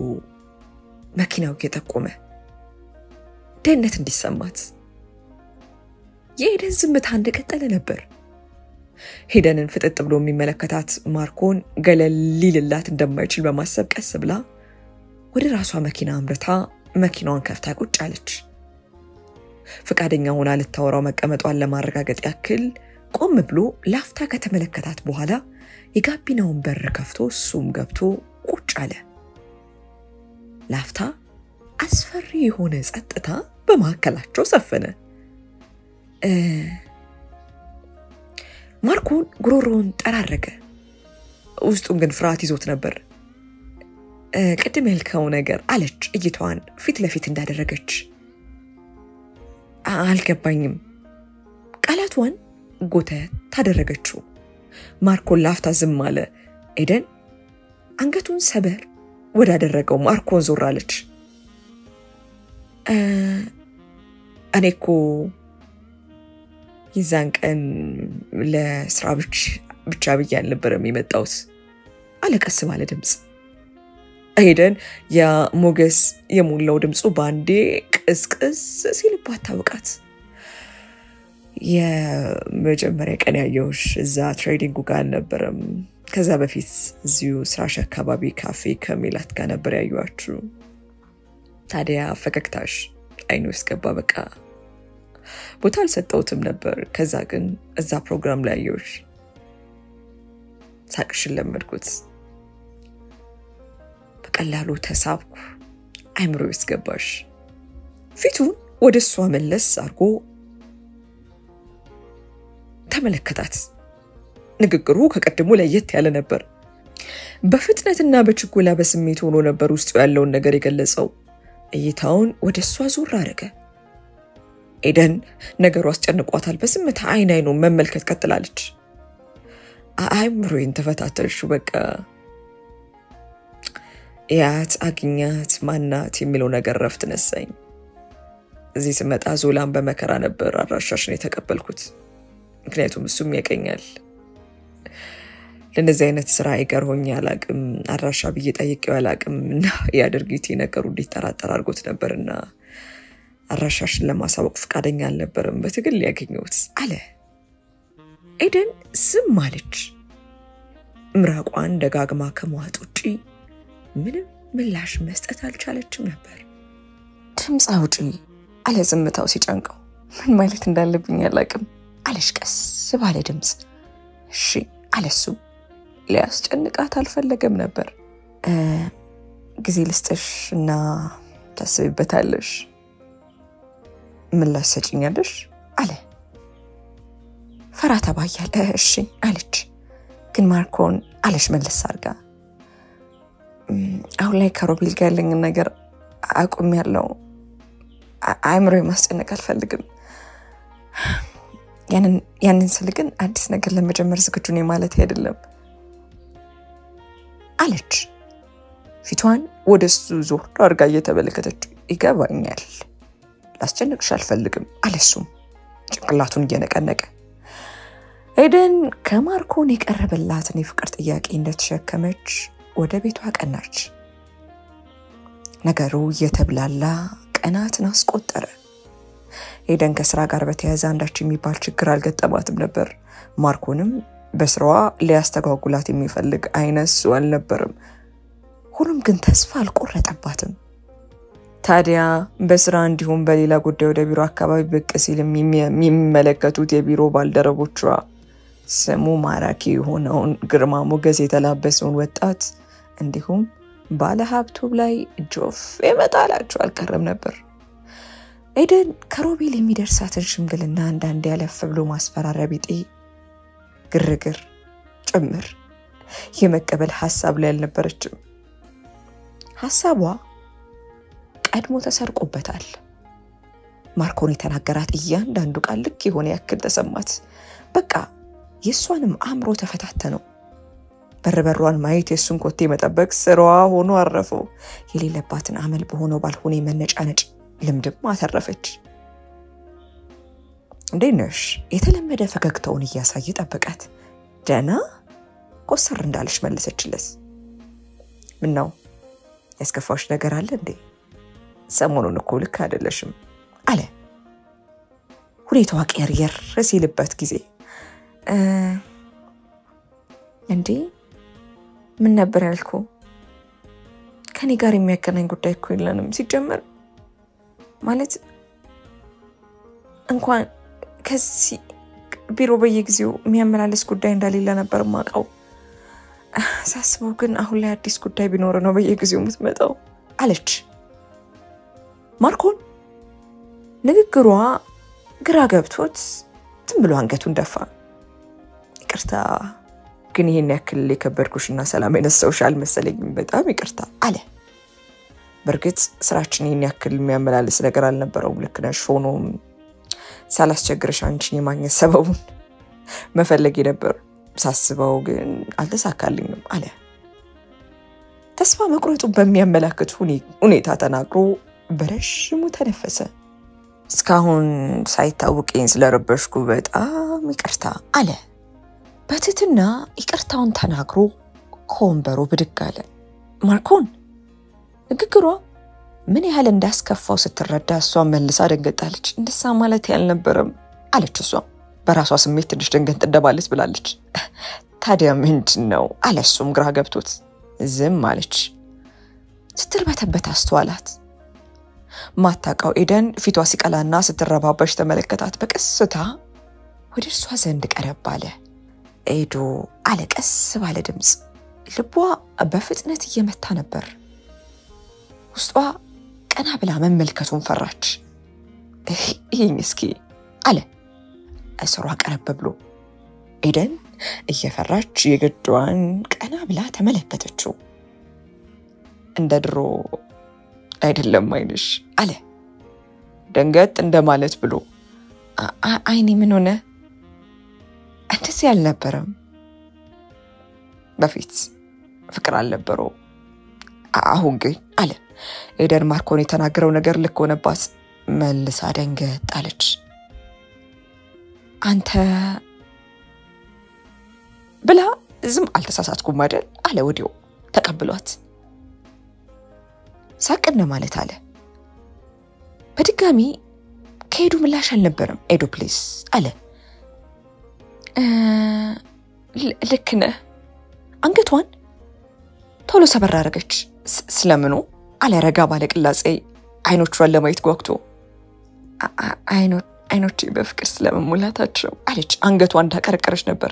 መኪናው እየጠቆመ ደህንነት እንዲሰማት። የኤደን ዝምታ እንደቀጠለ ነበር። ሄደንን ፍጥጥ ብሎ የሚመለከታት ማርኮን ገለል ሊልላት እንደማይችል በማሰብ ቀስ ብላ ወደ ራሷ መኪና አምርታ መኪናዋን ከፍታ ቁጭ አለች። ፈቃደኛ ሆና ልታወራው መቀመጧን ለማረጋገጥ ያክል ቆም ብሎ ላፍታ ከተመለከታት በኋላ የጋቢናውን በር ከፍቶ እሱም ገብቶ ቁጭ አለ። ላፍታ አስፈሪ የሆነ ጸጥታ በመካከላቸው ሰፈነ። ማርኮን ጉሮሮውን ጠራረገ። ውስጡን ግን ፍርሃት ይዞት ነበር። ቅድም ያልከው ነገር አለች እይቷን ፊት ለፊት እንዳደረገች። አልገባኝም። ቃላቷን ጎተት ታደረገችው። ማርኮን ላፍታ ዝም አለ። ኤደን አንገቱን ሰበር ወዳደረገው ማርኮን ዞር አለች። እኔ እኮ ይዛን ቀን ለስራ ብቻ ብዬ አልነበረም የመጣሁት አለ ቀስ ባለ ድምጽ። ኤደን ያ ሞገስ የሞላው ድምጹ ባንዴ ቅስቅስ ሲልባት ታወቃት። የመጀመሪያ ቀን ያየሁሽ እዛ ትሬዲንጉ ጋር አልነበረም። ከዛ በፊት እዚሁ ስራሽ አካባቢ ካፌ ከሚላት ጋር ነበር ያዩአችሁ። ታዲያ ፈገግታሽ አይኑ ውስጥ ገባ። በቃ ቦታ አልሰጠውትም ነበር ከዛ ግን እዛ ፕሮግራም ላይ አየሁሽ ሳቅሽን ለመድኩት በቀላሉ ተሳብኩ አይምሮ ውስጥ ገባሽ ፊቱን ወደሷ መለስ አርጎ ተመለከታት ንግግሩ ከቀድሞ ለየት ያለ ነበር በፍጥነትና በችኮላ በስሜት ሆኖ ነበር ውስጥ ያለውን ነገር የገለጸው እይታውን ወደሷ ዙር አረገ ኤደን ነገሩ አስጨንቋታል በስምታ አይኑን መመልከት ቀጥላለች አይምሮዬን ተፈታተልሽው በቃ ያት አግኛት ማናት የሚለው ነገር ረፍት ነሳኝ እዚህ ስመጣ ዞላን በመከራ ነበር አራሻሽን የተቀበልኩት ምክንያቱም እሱም ያቀኛል ለነዚህ አይነት ስራ ይገርሆኝ ያላቅም አራሻ ብዬ ጠይቄው ያላቅምና ያደርጊት ነገሩ እንዲተራጠር አርጎት ነበርና አራሻሽን ለማሳወቅ ፍቃደኛ አልነበረም በትግል ያገኘውት አለ ኤደን ዝም አለች ምራቋን ደጋግማ ከመዋጥ ውጪ ምንም ምላሽ መስጠት አልቻለችም ነበር ድምጽ አውጪ አለ ዝምታው ሲጨንቀው ምን ማለት እንዳለብኝ ያላቅም አለሽ ቀስ ባለ ድምጽ እሺ አለሱ ሊያስጨንቃት አልፈለገም ነበር ጊዜ ልስጥሽና ታስቢበታለሽ ምላሽ ሰጪኛለሽ አለ ፈራታ ባያለ እሺ አለች ግን ማርኮን አለሽ መለስ አርጋ አሁን ላይ ከሮቤል ጋር ያለኝ ነገር አቁም ያለው አይምሮዬ ማስጨነቅ አልፈልግም ያንን ስልግን አዲስ ነገር ለመጀመር ዝግጁ ነኝ ማለት አይደለም አለች ፊቷን ወደሱ ዞር አርጋ እየተመለከተች ይገባኛል ላስጨንቅሽ አልፈልግም አለሱም ጭንቅላቱን እየነቀነቀ ኤደን ከማርኮን የቀረበላትን የፍቅር ጥያቄ እንደተሸከመች ወደ ቤቷ ቀናች ነገሩ እየተብላላ ቀናትን አስቆጠረ ኤደን ከስራ ጋር በተያያዘ አንዳች የሚባል ችግር አልገጠማትም ነበር ማርኮንም በስራዋ ሊያስተጓጉላት የሚፈልግ አይነሱ አልነበረም ሁሉም ግን ተስፋ አልቆረጠባትም ታዲያ በስራ እንዲሁም በሌላ ጉዳይ ወደ ቢሮ አካባቢ ብቅ ሲል የሚመለከቱት የቢሮ ባልደረቦቿ ስሙ ማራኪ ሆነውን ግርማ ሞገስ የተላበሰውን ወጣት እንዲሁም ባለ ሀብቱ ላይ ጆፍ የመጣላቸው አልቀረም ነበር ኤደን ከሮቤል የሚደርሳትን ሽምግልና አንዳንዴ ያለፍ ብሎ ማስፈራሪያ ቢጤ ግርግር ጭምር የመቀበል ሐሳብ ላይ አልነበረችም ሐሳቧ ቀድሞ ተሰርቆበታል ማርኮን የተናገራት እያንዳንዱ ቃል ልክ የሆነ ያክል ተሰማት በቃ የሷንም አምሮ ተፈታተነው በርበሯን ማየት የሱን ኮቴ መጠበቅ ስራዋ ሆኖ አረፈው የሌለባትን አመል በሆነው ባልሆነ መነጫነጭ ልምድም አተረፈች እንደነሽ የተለመደ ፈገግታውን እያሳየ ጠበቃት ደና ኮሰር እንዳለሽ መለሰችለት ምን ነው ያስከፋሽ ነገር አለ እንዴ ሰሞኑን እኮ ልክ አይደለሽም አለ ሁኔታው ቀየር ሲልበት ጊዜ እንዴ ምን ነበር ያልኩ ከኔ ጋር የሚያገናኝ ጉዳይ እኮ የለንም ሲጀመር ማለት እንኳን ከዚህ ቢሮ በየጊዜው የሚያመላልስ ጉዳይ እንዳሌለ ነበር ማቀው ሳስበው ግን አሁን ላይ አዲስ ጉዳይ ቢኖር ነው በየጊዜው የምትመጣው አለች ማርኮን ንግግሯ ግራ ገብቶት ዝም ብሎ አንገቱን ደፋ ይቅርታ ግን ይሄን ያክል የከበድኩሽና ሰላም የነሳውሻል መሰለኝም በጣም ይቅርታ አለ በርግጥ ስራችን ይሄን ያክል የሚያመላልስ ነገር አልነበረውም ልክ ነሽ ሆኖም ሳላስቸግርሽ አንቺን የማግኘት ሰበቡን መፈለግ ነበር ሳስበው ግን አልተሳካልኝም አለ ተስፋ መቁረጡ በሚያመላክት ሁኔታ ተናግሮ በረሽሙ ተነፈሰ እስካሁን ሳይታወቀኝ ስለረበሽኩ በጣም ይቅርታ አለ በትትና ይቅርታውን ተናግሮ ኮምበሮ ብድግ አለ ማርኮን ንግግሯ ምን ያህል እንዳስከፋው ስትረዳ እሷ መልሳ ደንገጣለች እንደሳ ማለት ያልነበረም አለች እሷ በራሷ ስሜት ትንሽ ደንገጥ እንደባለች ብላለች ታዲያ ምንድነው አለሱም ግራ ገብቶት ዝም አለች ስትርበተበት አስተዋላት ማታውቀው ኤደን ፊቷ ሲቀላና ስትረባበሽ ተመለከታት። በቀስታ ወደ እርሷ ዘንድ ቀረብ አለ። ኤዶ አለ ቀስ ባለ ድምጽ። ልቧ በፍጥነት እየመታ ነበር። ውስጧ ቀና ብላ መመልከቱን ፈራች። ይሄን እስኪ አለ እሷ ቀረብ ብሎ። ኤደን እየፈራች የግዷን ቀና ብላ ተመለከተችው። እንደ ድሮ አይደለም አይንሽ አለ ደንገጥ እንደማለት ብሎ። አይኔ ምን ሆነ? እንደዚህ አልነበረም። በፊት ፍቅር አልነበረው። አሁን ግን አለ። ኤደን ማርኮን የተናገረው ነገር ልክ ሆነባት። መልሳ ደንገጥ አለች። አንተ ብላ ዝም አልተሳሳትኩም አይደል አለ ወዲያው ተቀብሏት። ሳቅነ ማለት አለ። በድጋሚ ከኤዱ ምላሽ አልነበረም። ኤዱ ፕሊስ አለ። ልክ ነህ። አንገቷን ቶሎ ሰበር አደረገች። ስለምኑ አለ ረጋ ባለ ቅላጼ አይኖቿን ለማየት ጓጉቶ። አይኖቼ በፍቅር ስለመሙላታቸው አለች። አንገቷን እንዳቀረቀረች ነበር።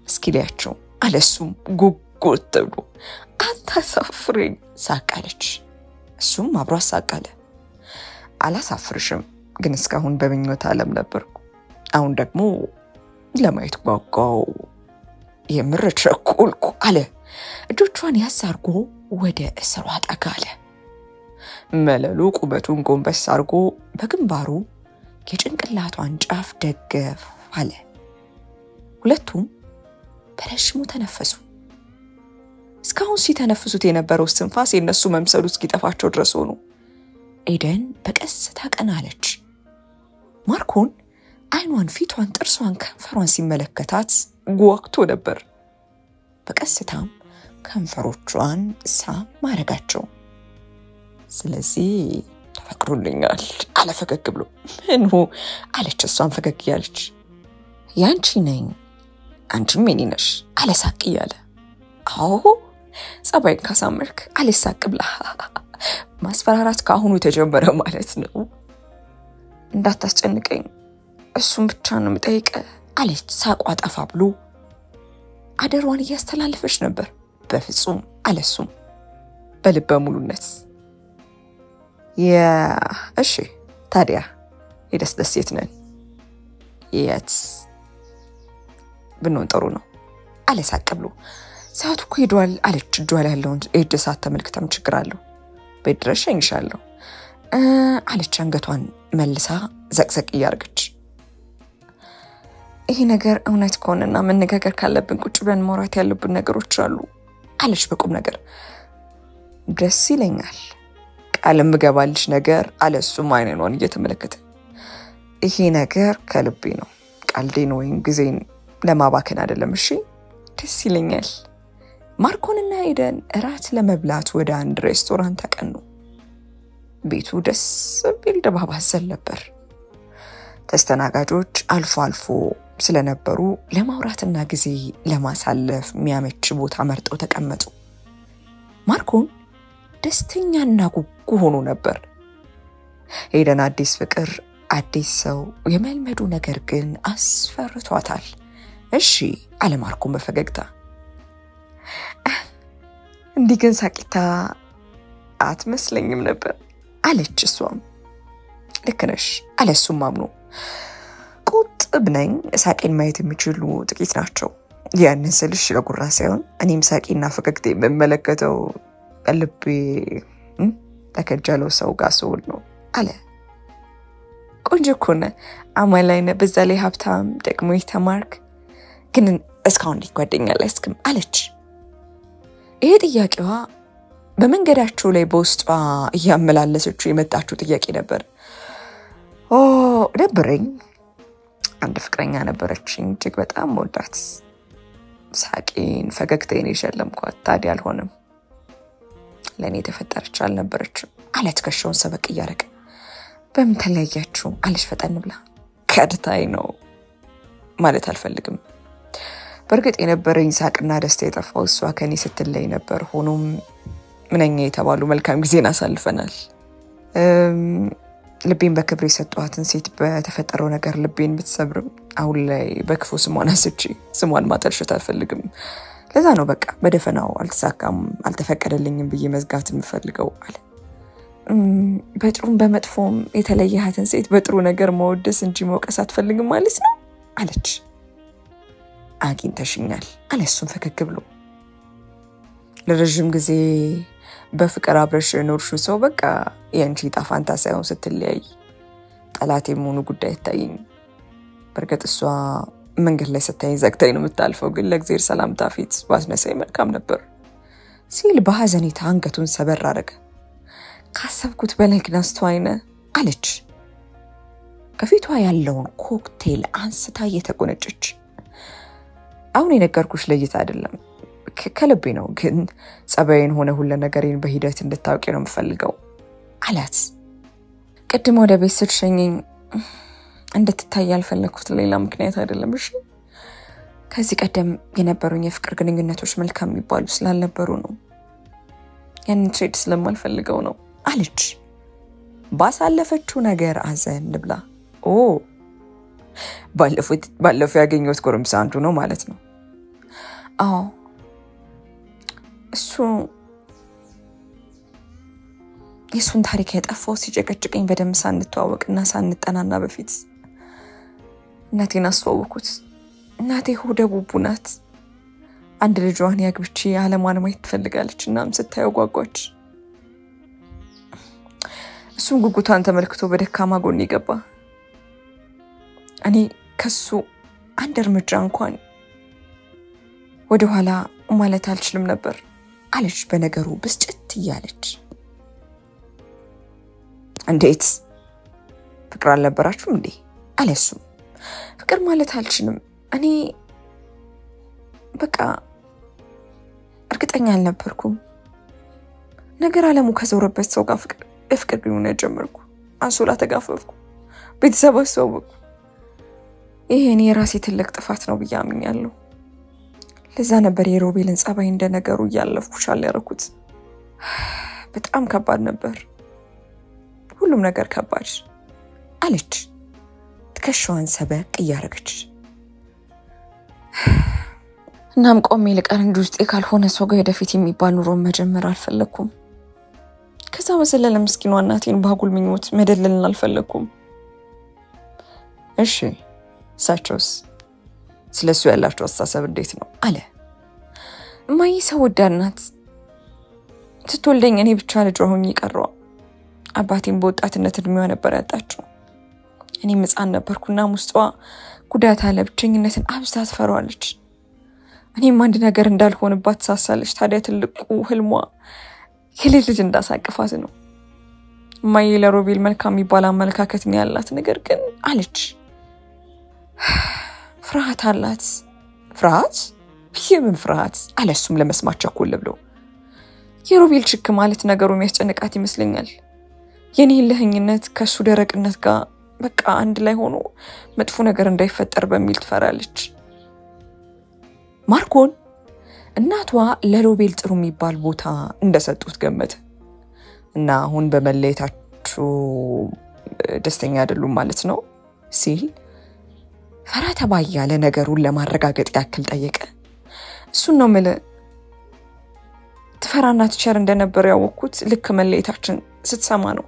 እስኪ ሊያቸው አለሱም ጉጉት ብሎ። አታሳፍረኝ ሳቃለች። እሱም አብሮ አሳቃለ። አላሳፍርሽም ግን እስካሁን በመኞት ዓለም ነበርኩ። አሁን ደግሞ ለማየት ጓጓው የምርቸኩልኩ አለ። እጆቿን ያሳርጎ ወደ እስሯ ጠጋለ። መለሉ ቁበቱን ጎንበስ አርጎ በግንባሩ የጭንቅላቷን ጫፍ ደገፍ አለ። ሁለቱም በረሽሙ ተነፈሱ። እስካሁን ሲተነፍሱት የነበረው ስንፋስ የነሱ መምሰሉ እስኪጠፋቸው ድረስ ሆኖ ኤደን በቀስታ ቀናለች። ማርኮን አይኗን፣ ፊቷን፣ ጥርሷን፣ ከንፈሯን ሲመለከታት ጓግቶ ነበር። በቀስታም ከንፈሮቿን ሳም ማረጋቸው። ስለዚህ ተፈቅሮልኛል አለ ፈገግ ብሎ። ምኑ አለች እሷን ፈገግ ያለች። ያንቺ ነኝ አንቺም የኔ ነሽ አለ ሳቅ እያለ። አዎ ጸባይን ካሳመርክ አለ ሳቅ ብላ። ማስፈራራት ካሁኑ ተጀመረ ማለት ነው። እንዳታስጨንቀኝ እሱም ብቻ ነው የምጠይቀ አለች ሳቋ ጠፋ ብሎ። አደሯን እያስተላለፈች ነበር። በፍጹም አለሱም በልበ ሙሉነት። እሺ ታዲያ የደስ የት ነን? የት ብንሆን ጥሩ ነው አለ ሳቅ ብሎ። ሰዓቱ እኮ ሄዷል አለች እጇ ላይ ያለውን እጅ ሰዓት ተመልክተም ችግር አለው? ቤት ድረስ ሸኝሻለሁ አለች አንገቷን መልሳ ዘቅዘቅ እያርገች። ይሄ ነገር እውነት ከሆነና መነጋገር ካለብን ቁጭ ብለን ማውራት ያለብን ነገሮች አሉ አለች በቁም ነገር። ደስ ይለኛል ቃልም ገባልሽ ነገር አለሱም አይነኗን እየተመለከተ። ይሄ ነገር ከልቤ ነው ቃልዴን ወይም ጊዜን ለማባከን አይደለም። እሺ ደስ ይለኛል። ማርኮንና ኤደን እራት ለመብላት ወደ አንድ ሬስቶራንት ተቀኑ። ቤቱ ደስ ቢል ድባብ አዘል ነበር። ተስተናጋጆች አልፎ አልፎ ስለነበሩ ለማውራትና ጊዜ ለማሳለፍ የሚያመች ቦታ መርጠው ተቀመጡ። ማርኮን ደስተኛና ጉጉ ሆኖ ነበር። ኤደን አዲስ ፍቅር፣ አዲስ ሰው የመልመዱ ነገር ግን አስፈርቷታል። እሺ አለ ማርኮን በፈገግታ። እንዲህ ግን ሳቂታ አትመስለኝም ነበር አለች እሷም። ልክ ነሽ አለሱም አምኖ። ቁጥብ ነኝ፣ ሳቄን ማየት የሚችሉ ጥቂት ናቸው። ያንን ስልሽ ለጉራ ሳይሆን እኔም ሳቂና ፈገግታ የምመለከተው ልቤ ተከጀለው ሰው ጋር ስውል ነው አለ። ቆንጆ እኮ ነህ፣ አማላይ ነህ፣ በዛ ላይ ሀብታም ደግሞ የተማርክ። ግን እስካሁን እንዴት ጓደኛ አልያዝክም አለች። ይሄ ጥያቄዋ በመንገዳቸው ላይ በውስጧ እያመላለሰችው የመጣችው ጥያቄ ነበር። ደብረኝ አንድ ፍቅረኛ ነበረችኝ እጅግ በጣም ወዳት። ሳቄን ፈገግታዬን የሸለምኳት ታዲያ አልሆነም። ለኔ ተፈጠረች አልነበረችም አለ ትከሻውን ሰበቅ እያረቀ። በምን ተለያያችሁ አለች ፈጠን ብላ። ከድታይ ነው ማለት አልፈልግም። በርግጥ የነበረኝ ሳቅና ደስታ የጠፋው እሷ ከኔ ስትለይ ነበር። ሆኖም ምንኛ የተባሉ መልካም ጊዜን አሳልፈናል። ልቤን በክብር የሰጧትን ሴት በተፈጠረው ነገር ልቤን ብትሰብርም አሁን ላይ በክፉ ስሟን አስጪ ስሟን ማጠልሸት አልፈልግም ለዛ ነው በቃ በደፈናው አልተሳካም አልተፈቀደልኝም ብዬ መዝጋት የምፈልገው አለ በጥሩም በመጥፎም የተለየሃትን ሴት በጥሩ ነገር መወደስ እንጂ መውቀስ አትፈልግም ማለት ነው አለች አግኝተሽኛል አለሱም ፈከክ ብሎ ለረጅም ጊዜ በፍቅር አብረሽ ኖርሹ ሰው በቃ ያንቺ ጣፋንታ ሳይሆን ስትለያይ ጠላቴ መሆኑ ጉዳይ ታይኝ በርግጥ እሷ መንገድ ላይ ስታይ ዘግታኝ ነው የምታልፈው ግን ለእግዚአብሔር ሰላምታ ፊት ዋስነሳይ መልካም ነበር ሲል በሐዘኔታ አንገቱን ሰበር አረገ ካሰብኩት በላይ ግን አስተዋይነ አለች ከፊቷ ያለውን ኮክቴል አንስታ እየተቆነጨች አሁን የነገርኩሽ ለይታ አይደለም ከልቤ ነው ግን ጸባይን ሆነ ሁሉ ነገሬን በሂደት እንድታውቂ ነው የምፈልገው አላት ቀድሞ ወደ ቤት ስትሸኘኝ እንድትታይ ያልፈለኩት ሌላ ምክንያት አይደለም እሺ ከዚህ ቀደም የነበሩኝ የፍቅር ግንኙነቶች መልካም የሚባሉ ስላልነበሩ ነው ያንን ትሬድ ስለማልፈልገው ነው አለች ባሳለፈችው ነገር አዘን ብላ ባለፈው ያገኘሁት ጎረምሳ አንዱ ነው ማለት ነው አዎ እሱ የሱን ታሪክ ያጠፋው ሲጨቀጭቀኝ በደም ሳንተዋወቅና ሳንጠናና በፊት እናቴን አስተዋወኩት እናቴ ሆደ ቡቡ ናት አንድ ልጇን ያግብቼ ዓለማን ማየት ትፈልጋለችና ስታየው ጓጓች እሱም ጉጉታን ተመልክቶ በደካማ ጎን ይገባ እኔ ከሱ አንድ እርምጃ እንኳን ወደ ኋላ ማለት አልችልም ነበር አለች በነገሩ ብስጭት ይያለች እንዴት ፍቅር አልነበራችሁ እንዴ አለሱ ፍቅር ማለት አልችልም እኔ በቃ እርግጠኛ አልነበርኩም ነገር ዓለሙ ከዞረበት ሰው ጋር ፍቅር ግንኙነት ጀመርኩ አንሶላ ተጋፈፍኩ ቤተሰብ አስተዋወቅኩ ይሄ እኔ ራሴ ትልቅ ጥፋት ነው ብዬ አምኛለሁ ለዛ ነበር የሮቤልን ጸባይ እንደነገሩ ያለፍኩሻል ያረኩት በጣም ከባድ ነበር ሁሉም ነገር ከባድ አለች ትከሻዋን ሰበቅ ያረገች እናም ቆሜ ልቀር እንጂ ውስጤ ካልሆነ ሰው ጋር ወደፊት የሚባል ኑሮ መጀመር አልፈለኩም ከዛ በዘለለ ምስኪኗ እናቴን ባጉል ምኞት መደለልን አልፈለኩም እሺ ሳቾስ ስለሱ ያላችሁ አስተሳሰብ እንዴት ነው አለ ማይ ሰው ወዳናት ትቶልደኝ እኔ ብቻ ልጅ ሆኜ ቀረው አባቴን በወጣትነት እድሜዋ ነበር ያጣችው እኔ ህፃን ነበርኩና ሙስጧ ጉዳት አለ ብቸኝነትን አብዝታ ትፈራዋለች እኔም አንድ ነገር እንዳልሆንባት ሳሳለች ታዲያ ትልቁ ህልሟ የልጅ እንዳሳቅፋት ነው ማይ ለሮቤል መልካም ይባል አመለካከት ነው ያላት ነገር ግን አለች ፍርሃት አላት ፍርሃት የምን ፍርሃት አለሱም ለመስማት ቸኩል ብሎ የሮቤል ችክ ማለት ነገሩ የሚያስጨንቃት ይመስለኛል የኔ ለህኝነት ከሱ ደረቅነት ጋር በቃ አንድ ላይ ሆኖ መጥፎ ነገር እንዳይፈጠር በሚል ትፈራለች ማርኮን እናቷ ለሮቤል ጥሩ የሚባል ቦታ እንደሰጡት ገመተ እና አሁን በመለየታቸው ደስተኛ አይደሉም ማለት ነው ሲል ፈራተ ባያለ ነገሩን ለማረጋገጥ ያክል ጠየቀ እሱን ነው ማለት ትፈራና ትቸር እንደነበር ያወኩት ልክ መለየታችን ስትሰማ ነው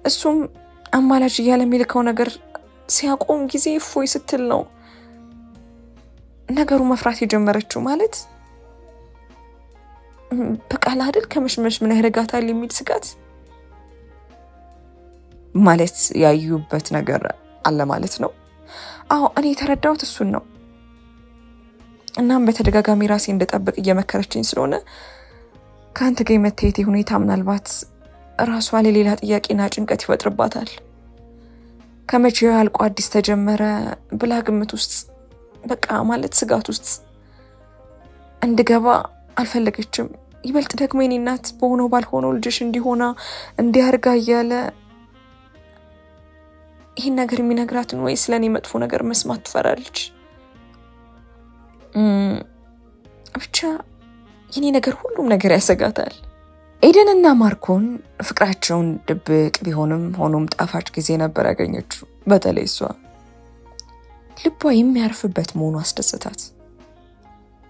እሱም አማላጅ ያለ ሚልከው ነገር ሲያቆም ጊዜ ፎይ ስትል ነው ነገሩ መፍራት የጀመረችው ማለት በቃላ አይደል ከመሽመሽ ምን ያረጋታል የሚል ስጋት ማለት ያዩበት ነገር አለ ማለት ነው አዎ እኔ ተረዳሁት እሱን ነው እናም በተደጋጋሚ ራሴ እንደጠብቅ እየመከረችኝ ስለሆነ ካንተ ጋር መተየት ሁኔታ ምናልባት ራሷ ለሌላ ጥያቄና ጭንቀት ይፈጥርባታል ከመቼው ያልቆ አዲስ ተጀመረ ብላ ግምት ውስጥ በቃ ማለት ስጋት ውስጥ እንድገባ አልፈለገችም ይበልጥ ደግሞ የኔ እናት በሆነው ባልሆነው ልጅሽ እንዲሆና እንዲያርጋ ያለ ይሄን ነገር የሚነግራትን ወይ ስለኔ መጥፎ ነገር መስማት ትፈራለች ብቻ የኔ ነገር ሁሉም ነገር ያሰጋታል ኤደንና ማርኮን ፍቅራቸውን ድብቅ ቢሆንም ሆኖም ጣፋጭ ጊዜ ነበር ያገኘችው። በተለይ እሷ ልቧ የሚያርፍበት መሆኑ አስደሰታት።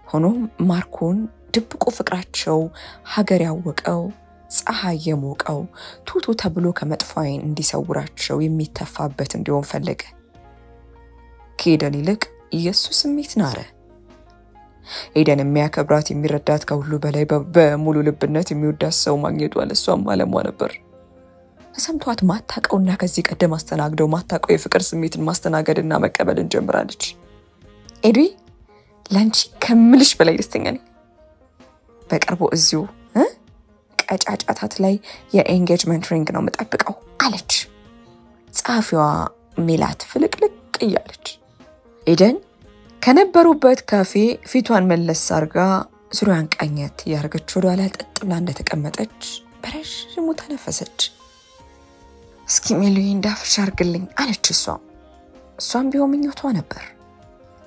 ሆኖም ማርኮን ድብቁ ፍቅራቸው ሀገር ያወቀው ፀሐይ የሞቀው ቱቱ ተብሎ ከመጥፋይን እንዲሰውራቸው የሚተፋበት እንዲሆን ፈለገ። ከኤደን ይልቅ ኢየሱስ ስሜት ናረ። ኤደን የሚያከብራት የሚረዳት ከሁሉ በላይ በሙሉ ልብነት የሚወዳት ሰው ማግኘቷ ለሷም ዓለሟ ነበር። ተሰምቷት ማታቀውና ከዚህ ቀደም አስተናግደው ማታቀው የፍቅር ስሜትን ማስተናገድና መቀበልን ጀምራለች። ኤዲ ላንቺ ከምልሽ በላይ ደስተኛ ነኝ። በቅርቡ እዚሁ ቀጫጫታት ላይ የኤንጌጅመንት ሪንግ ነው መጣብቀው አለች ጻፊዋ ሜላት ፍልቅልቅ እያለች። ኤደን ከነበሩበት ካፌ ፊቷን መለስ አርጋ ዙሪያን ቀኘት ያርገች ወደኋላ ጠጥብላ እንደተቀመጠች በረጅሙ ተነፈሰች። እስኪ ሜሉይ እንዳፍሽ አርግልኝ አለች እሷም ቢሆን ምኞቷ ነበር።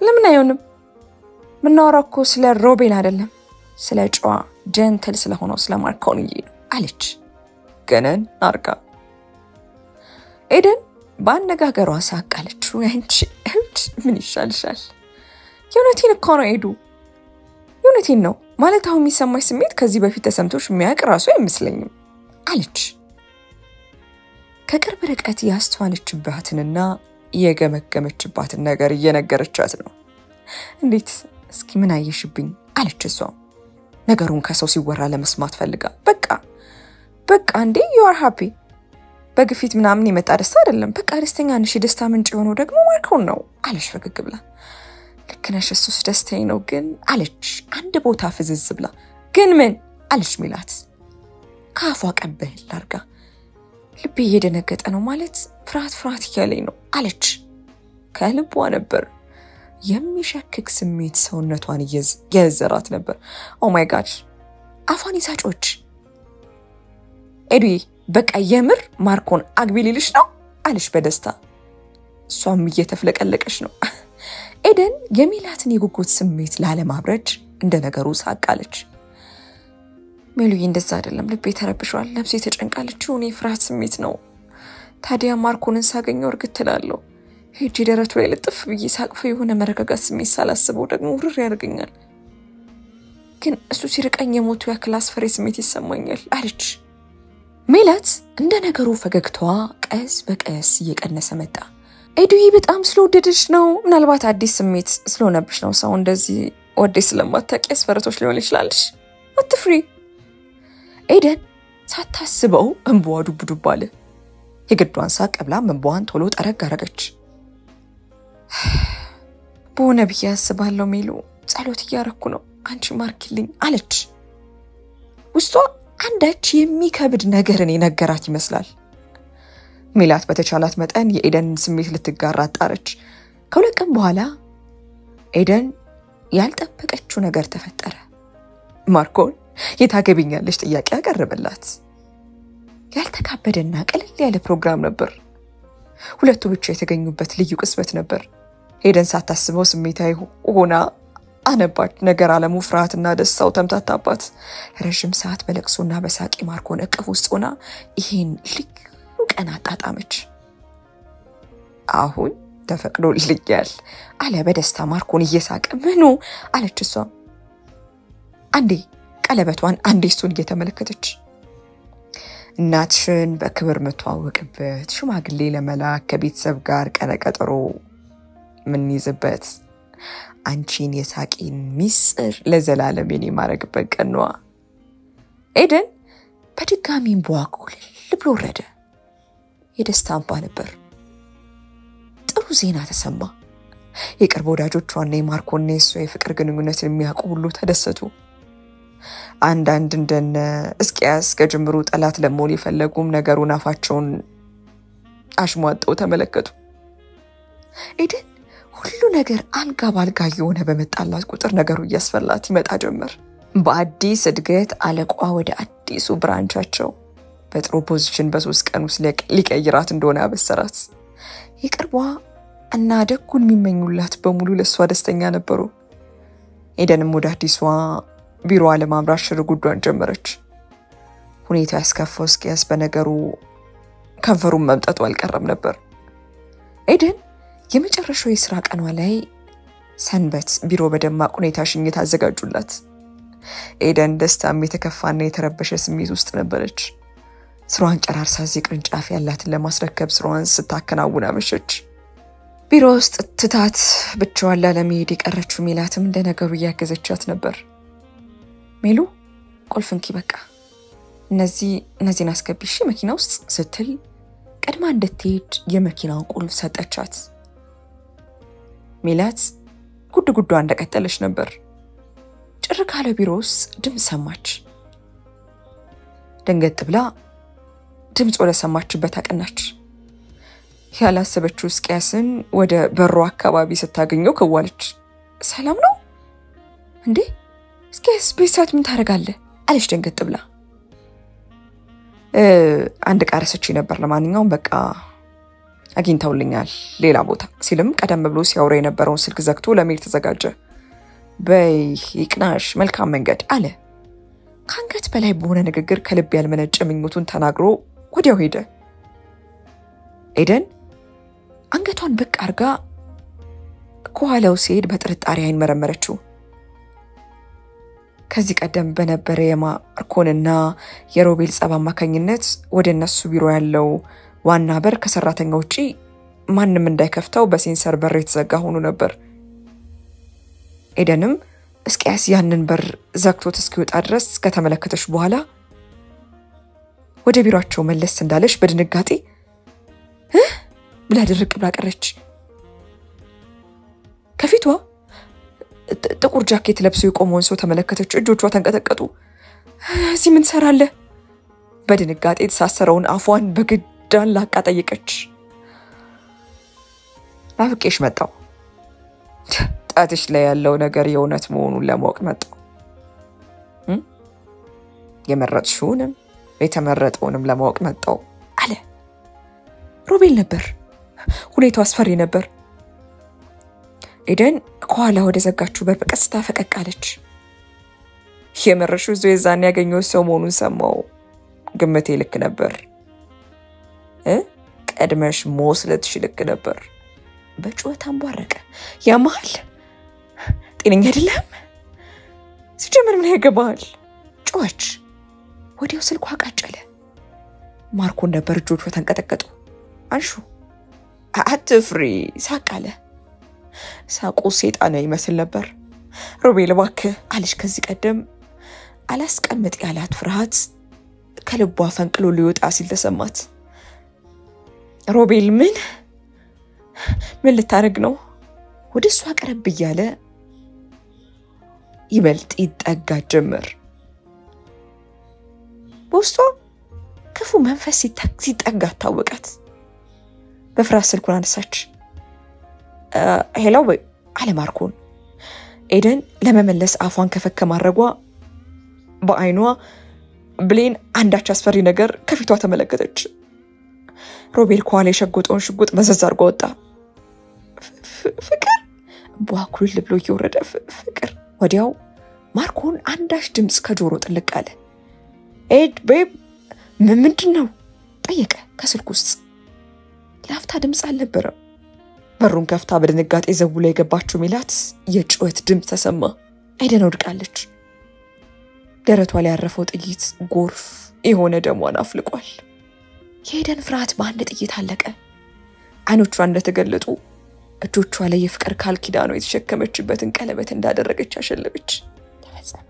ለምን አይሆንም? ምናወራው እኮ ስለ ሮቤል አይደለም፣ ስለ ጨዋ ጀንተል ስለሆነው ስለ ማርኮንዬ አለች ገነን አርጋ። ኤደን ባነጋገሯ ሳቃለች። ያንቺ እብድ ምን ይሻልሻል? የእውነቴን እኮ ነው ኤዱ፣ የእውነቴን ነው ማለት አሁን የሚሰማሽ ስሜት ከዚህ በፊት ተሰምቶሽ የሚያውቅ ራሱ አይመስለኝም አለች። ከቅርብ ርቀት ያስተዋለችባትንና የገመገመችባትን ነገር እየነገረቻት ነው። እንዴት እስኪ ምን አየሽብኝ አለች እሷ ነገሩን ከሰው ሲወራ ለመስማት ፈልጋ። በቃ እንዴ you are happy በግፊት ምናምን የመጣ ደስታ አይደለም። በቃ ደስተኛ ነሽ። ደስታ ምንጭ የሆነው ደግሞ ማርኮን ነው አለች ፈገግ ብላ። ልክ ነሽ እሱስ ደስታዬ ነው ግን አለች አንድ ቦታ ፍዝዝ ብላ። ግን ምን አለች ሜላት ካፏ ቀበል አርጋ። ልቤ እየደነገጠ ነው ማለት ፍርሃት እያለኝ ነው አለች። ከልቧ ነበር የሚሸክክ ስሜት ሰውነቷን የዘራት ነበር። ኦ ማይ ጋድ አፋን ይሳጮች። ኤዲ በቃ የምር ማርኮን አግቢ ሊልሽ ነው አለች በደስታ። እሷም እየተፍለቀለቀች ነው። ኤደን የሜላትን የጉጉት ስሜት ላለማብረድ እንደነገሩ ሳቃለች። ሜሉይ እንደዛ አይደለም፣ ልቤ ተረብሿል፣ ነፍሴ ተጨንቃለች። እኔ ፍርሃት ስሜት ነው። ታዲያ ማርኮንን ሳገኘው እርግጥ ትላለሁ። ሄጂ ደረቱ ላይ ልጥፍ ብዬ ሳቅፈው የሆነ መረጋጋት ስሜት ሳላስበው ደግሞ ውርር ያደርገኛል። ግን እሱ ሲርቀኝ የሞቱ ያክል አስፈሪ ስሜት ይሰማኛል አለች። ሜላት እንደ ነገሩ ፈገግታዋ ቀስ በቀስ እየቀነሰ መጣ። ኤዱዬ በጣም ስለወደደሽ ነው፣ ምናልባት አዲስ ስሜት ስለሆነብሽ ነው። ሰው እንደዚህ ወዴ ስለማታውቂ አስፈረቶች ሊሆን ይችላልሽ። አትፍሪ። ኤደን ሳታስበው እንባዋ ዱብ አለ። የግዷን ሳቅ ብላ እንባዋን ቶሎ ጠረግ አረገች። በሆነ ብዬ አስባለሁ ሜሉ፣ ጸሎት እያረኩ ነው፣ አንቺ ማርኪልኝ አለች። ውስጧ አንዳች የሚከብድ ነገርን የነገራት ይመስላል። ሜላት በተቻላት መጠን የኤደን ስሜት ልትጋራ ጣረች። ከሁለት ቀን በኋላ ኤደን ያልጠበቀችው ነገር ተፈጠረ። ማርኮን የታገቢኛለሽ ጥያቄ አቀረበላት። ያልተካበደና ቀለል ያለ ፕሮግራም ነበር። ሁለቱ ብቻ የተገኙበት ልዩ ቅስበት ነበር። ኤደን ሳታስበው ስሜታዊ ሆና አነባች። ነገር ዓለሙ ፍርሃትና ደስታው ተምታታባት። ረጅም ሰዓት በለቅሶና በሳቂ ማርኮን እቅፍ ውስጥ ሆና ይሄን ልዩ ቀን አጣጣመች። አሁን ተፈቅዶልኛል አለ በደስታ ማርኮን እየሳቀ። ምኑ አለች እሷ። አንዴ ቀለበቷን አንዴ እሱን እየተመለከተች። እናትሽን በክብር መተዋወቅበት፣ ሽማግሌ ለመላክ ከቤተሰብ ጋር ቀነቀጠሮ ምን ይዝበት፣ አንቺን የሳቂን ሚስጥር ለዘላለም የኔ ማረግበት ቀን ነው። ኤደን በድጋሚ እንባዋ ኩልል ብሎ ወረደ። የደስታ እንባ ነበር። ጥሩ ዜና ተሰማ። የቅርብ ወዳጆቿና የማርኮን የሷ የፍቅር ግንኙነትን የሚያውቁ ሁሉ ተደሰቱ። አንዳንድ እንደነ እስቂያስ ከጅምሩ ጠላት ለመሆን የፈለጉም ነገሩን አፋቸውን አሽሟጠው ተመለከቱ። ኤደን ሁሉ ነገር አልጋ ባልጋ የሆነ በመጣላት ቁጥር ነገሩ እያስፈላት ይመጣ ጀመር። በአዲስ እድገት አለቋ ወደ አዲሱ ብራንቻቸው በጥሩ ፖዚሽን በ3 ቀን ውስጥ ሊቀይራት እንደሆነ አበሰራት። የቅርቧ እና ደጉን የሚመኙላት በሙሉ ለሷ ደስተኛ ነበሩ። ኤደንም ወደ አዲሷ ቢሮ ለማምራት ሽርጉዷን ጀመረች። ሁኔታው ያስከፋው እስኪያስ በነገሩ ከንፈሩን መምጠጡ አልቀረም ነበር። ኤደን የመጨረሻው የሥራ ቀኗ ላይ ሰንበት ቢሮ በደማቅ ሁኔታ ሽኝት አዘጋጁላት። ኤደን ደስታም የተከፋና የተረበሸ ስሜት ውስጥ ነበረች። ስራዋን ጨራርሳ እዚህ ቅርንጫፍ ያላትን ለማስረከብ ስራዋን ስታከናውን አመሸች። ቢሮ ውስጥ ትታት ብቻዋን ለመሄድ የቀረችው ሜላትም እንደነገሩ እያገዘቻት ነበር። ሜሉ ቁልፍንኪ በቃ እነዚህን አስገቢሽ መኪና ውስጥ ስትል ቀድማ እንድትሄድ የመኪናውን ቁልፍ ሰጠቻት። ሜላት ጉድጉዷ እንደቀጠለች ነበር። ጭር ካለ ቢሮ ውስጥ ድምፅ ሰማች። ደንገጥ ብላ ድምፅ ወደ ሰማችበት አቀናች። ያላሰበችው እስኪያስን ወደ በሩ አካባቢ ስታገኘው ከዋለች። ሰላም ነው እንዴ? እስኪያስ በሰዓት ምን ታረጋለህ? አለች ደንገጥ ብላ። አንድ ቃረሰች ነበር ለማንኛውም በቃ አግኝተውልኛል ሌላ ቦታ ሲልም ቀደም ብሎ ሲያወራ የነበረውን ስልክ ዘግቶ ለመሄድ ተዘጋጀ። በይ ይቅናሽ መልካም መንገድ አለ። ካንገት በላይ በሆነ ንግግር ከልብ ያልመነጨ ምኞቱን ተናግሮ ወዲያው ሄደ። ኤደን አንገቷን ብቅ አርጋ ከኋላው ሲሄድ በጥርጣሬ አይን መረመረችው። ከዚህ ቀደም በነበረ የማርኮንና የሮቤል ጸብ አማካኝነት ወደ እነሱ ቢሮ ያለው ዋና በር ከሰራተኛው ውጪ ማንንም እንዳይከፍተው በሴንሰር በር የተዘጋ ሆኖ ነበር። ኤደንም እስኪያስ ያንን በር ዘግቶት እስኪወጣ ድረስ ከተመለከተች በኋላ ወደ ቢሮአቸው መለስ እንዳለች በድንጋጤ ብላ ድርቅ ብላ ቀረች። ከፊቷ ጥቁር ጃኬት ለብሶ የቆመውን ሰው ተመለከተች። እጆቿ ተንቀጠቀጡ። እዚህ ምን ትሰራለህ? በድንጋጤ የተሳሰረውን አፏን በግዳን ላቃ ጠየቀች። ናፍቄሽ መጣው። ጣትሽ ላይ ያለው ነገር የእውነት መሆኑን ለማወቅ መጣው። የመረጥሽውንም የተመረጠውንም ለማወቅ መጣው አለ። ሮቤል ነበር። ሁኔታው አስፈሪ ነበር። ኤደን ከኋላ ወደ ዘጋችሁ በር በቀስታ ፈቀቅ አለች። የመረሹ ዞይዛን ያገኘው ሰው መሆኑን ሰማው። ግምቴ ልክ ነበር። ቀድመሽ ሞስለትሽ ልክ ነበር። በጩኸት አንቧረቀ። ያማል ጤነኛ አይደለም። ሲጀምር ምን ያገባል? ጮች ወዲያው ስልኳ አቃጨለ። ማርኮን ነበር። እጆቿ ተንቀጠቀጡ። አንሹ አትፍሪ ሳቃለ። ሳቁ ሰይጣን ይመስል ነበር። ሮቤል እባክህ አለች። ከዚህ ቀደም አላስቀምጥ ያላት ፍርሃት ከልቧ ፈንቅሎ ሊወጣ ሲል ተሰማት። ሮቤል ምን ልታረግ ነው? ወደሷ ቀረብ እያለ ይበልጥ ይጠጋ ጀመር። በውስጧ ክፉ መንፈስ ሲጠጋ ታወቃት። በፍርሃት ስልኩን አነሳች። ሄሎ አለ ማርኮን። ኤደን ለመመለስ አፏን ከፈከ ማድረጓ በአይኗ ብሌን አንዳች አስፈሪ ነገር ከፊቷ ተመለከተች። ሮቤል ከኋላ የሸጎጠውን ሽጉጥ መዘዝ አድርጎ ወጣ። ፍቅር በአኩል ልብሎ እየወረደ ፍቅር። ወዲያው ማርኮን አንዳች ድምፅ ከጆሮ ጥልቅ አለ። ኤድ ቤብ ምንድነው ጠየቀ ከስልኩ ውስጥ። ላፍታ ድምፅ አልነበረም። በሩን ከፍታ በድንጋጤ ዘውላ የገባችው ሜላት የጩኸት ድምፅ ተሰማ። ኤደን ወድቃለች። ደረቷ ላይ ያረፈው ጥይት ጎርፍ የሆነ ደሟን አፍልቋል። የኤደን ፍርሃት በአንድ ጥይት አለቀ። አይኖቿ እንደተገለጡ እጆቿ ላይ የፍቅር ቃል ኪዳኗ የተሸከመችበትን ቀለበት እንዳደረገች አሸለበች። ተፈጸመ።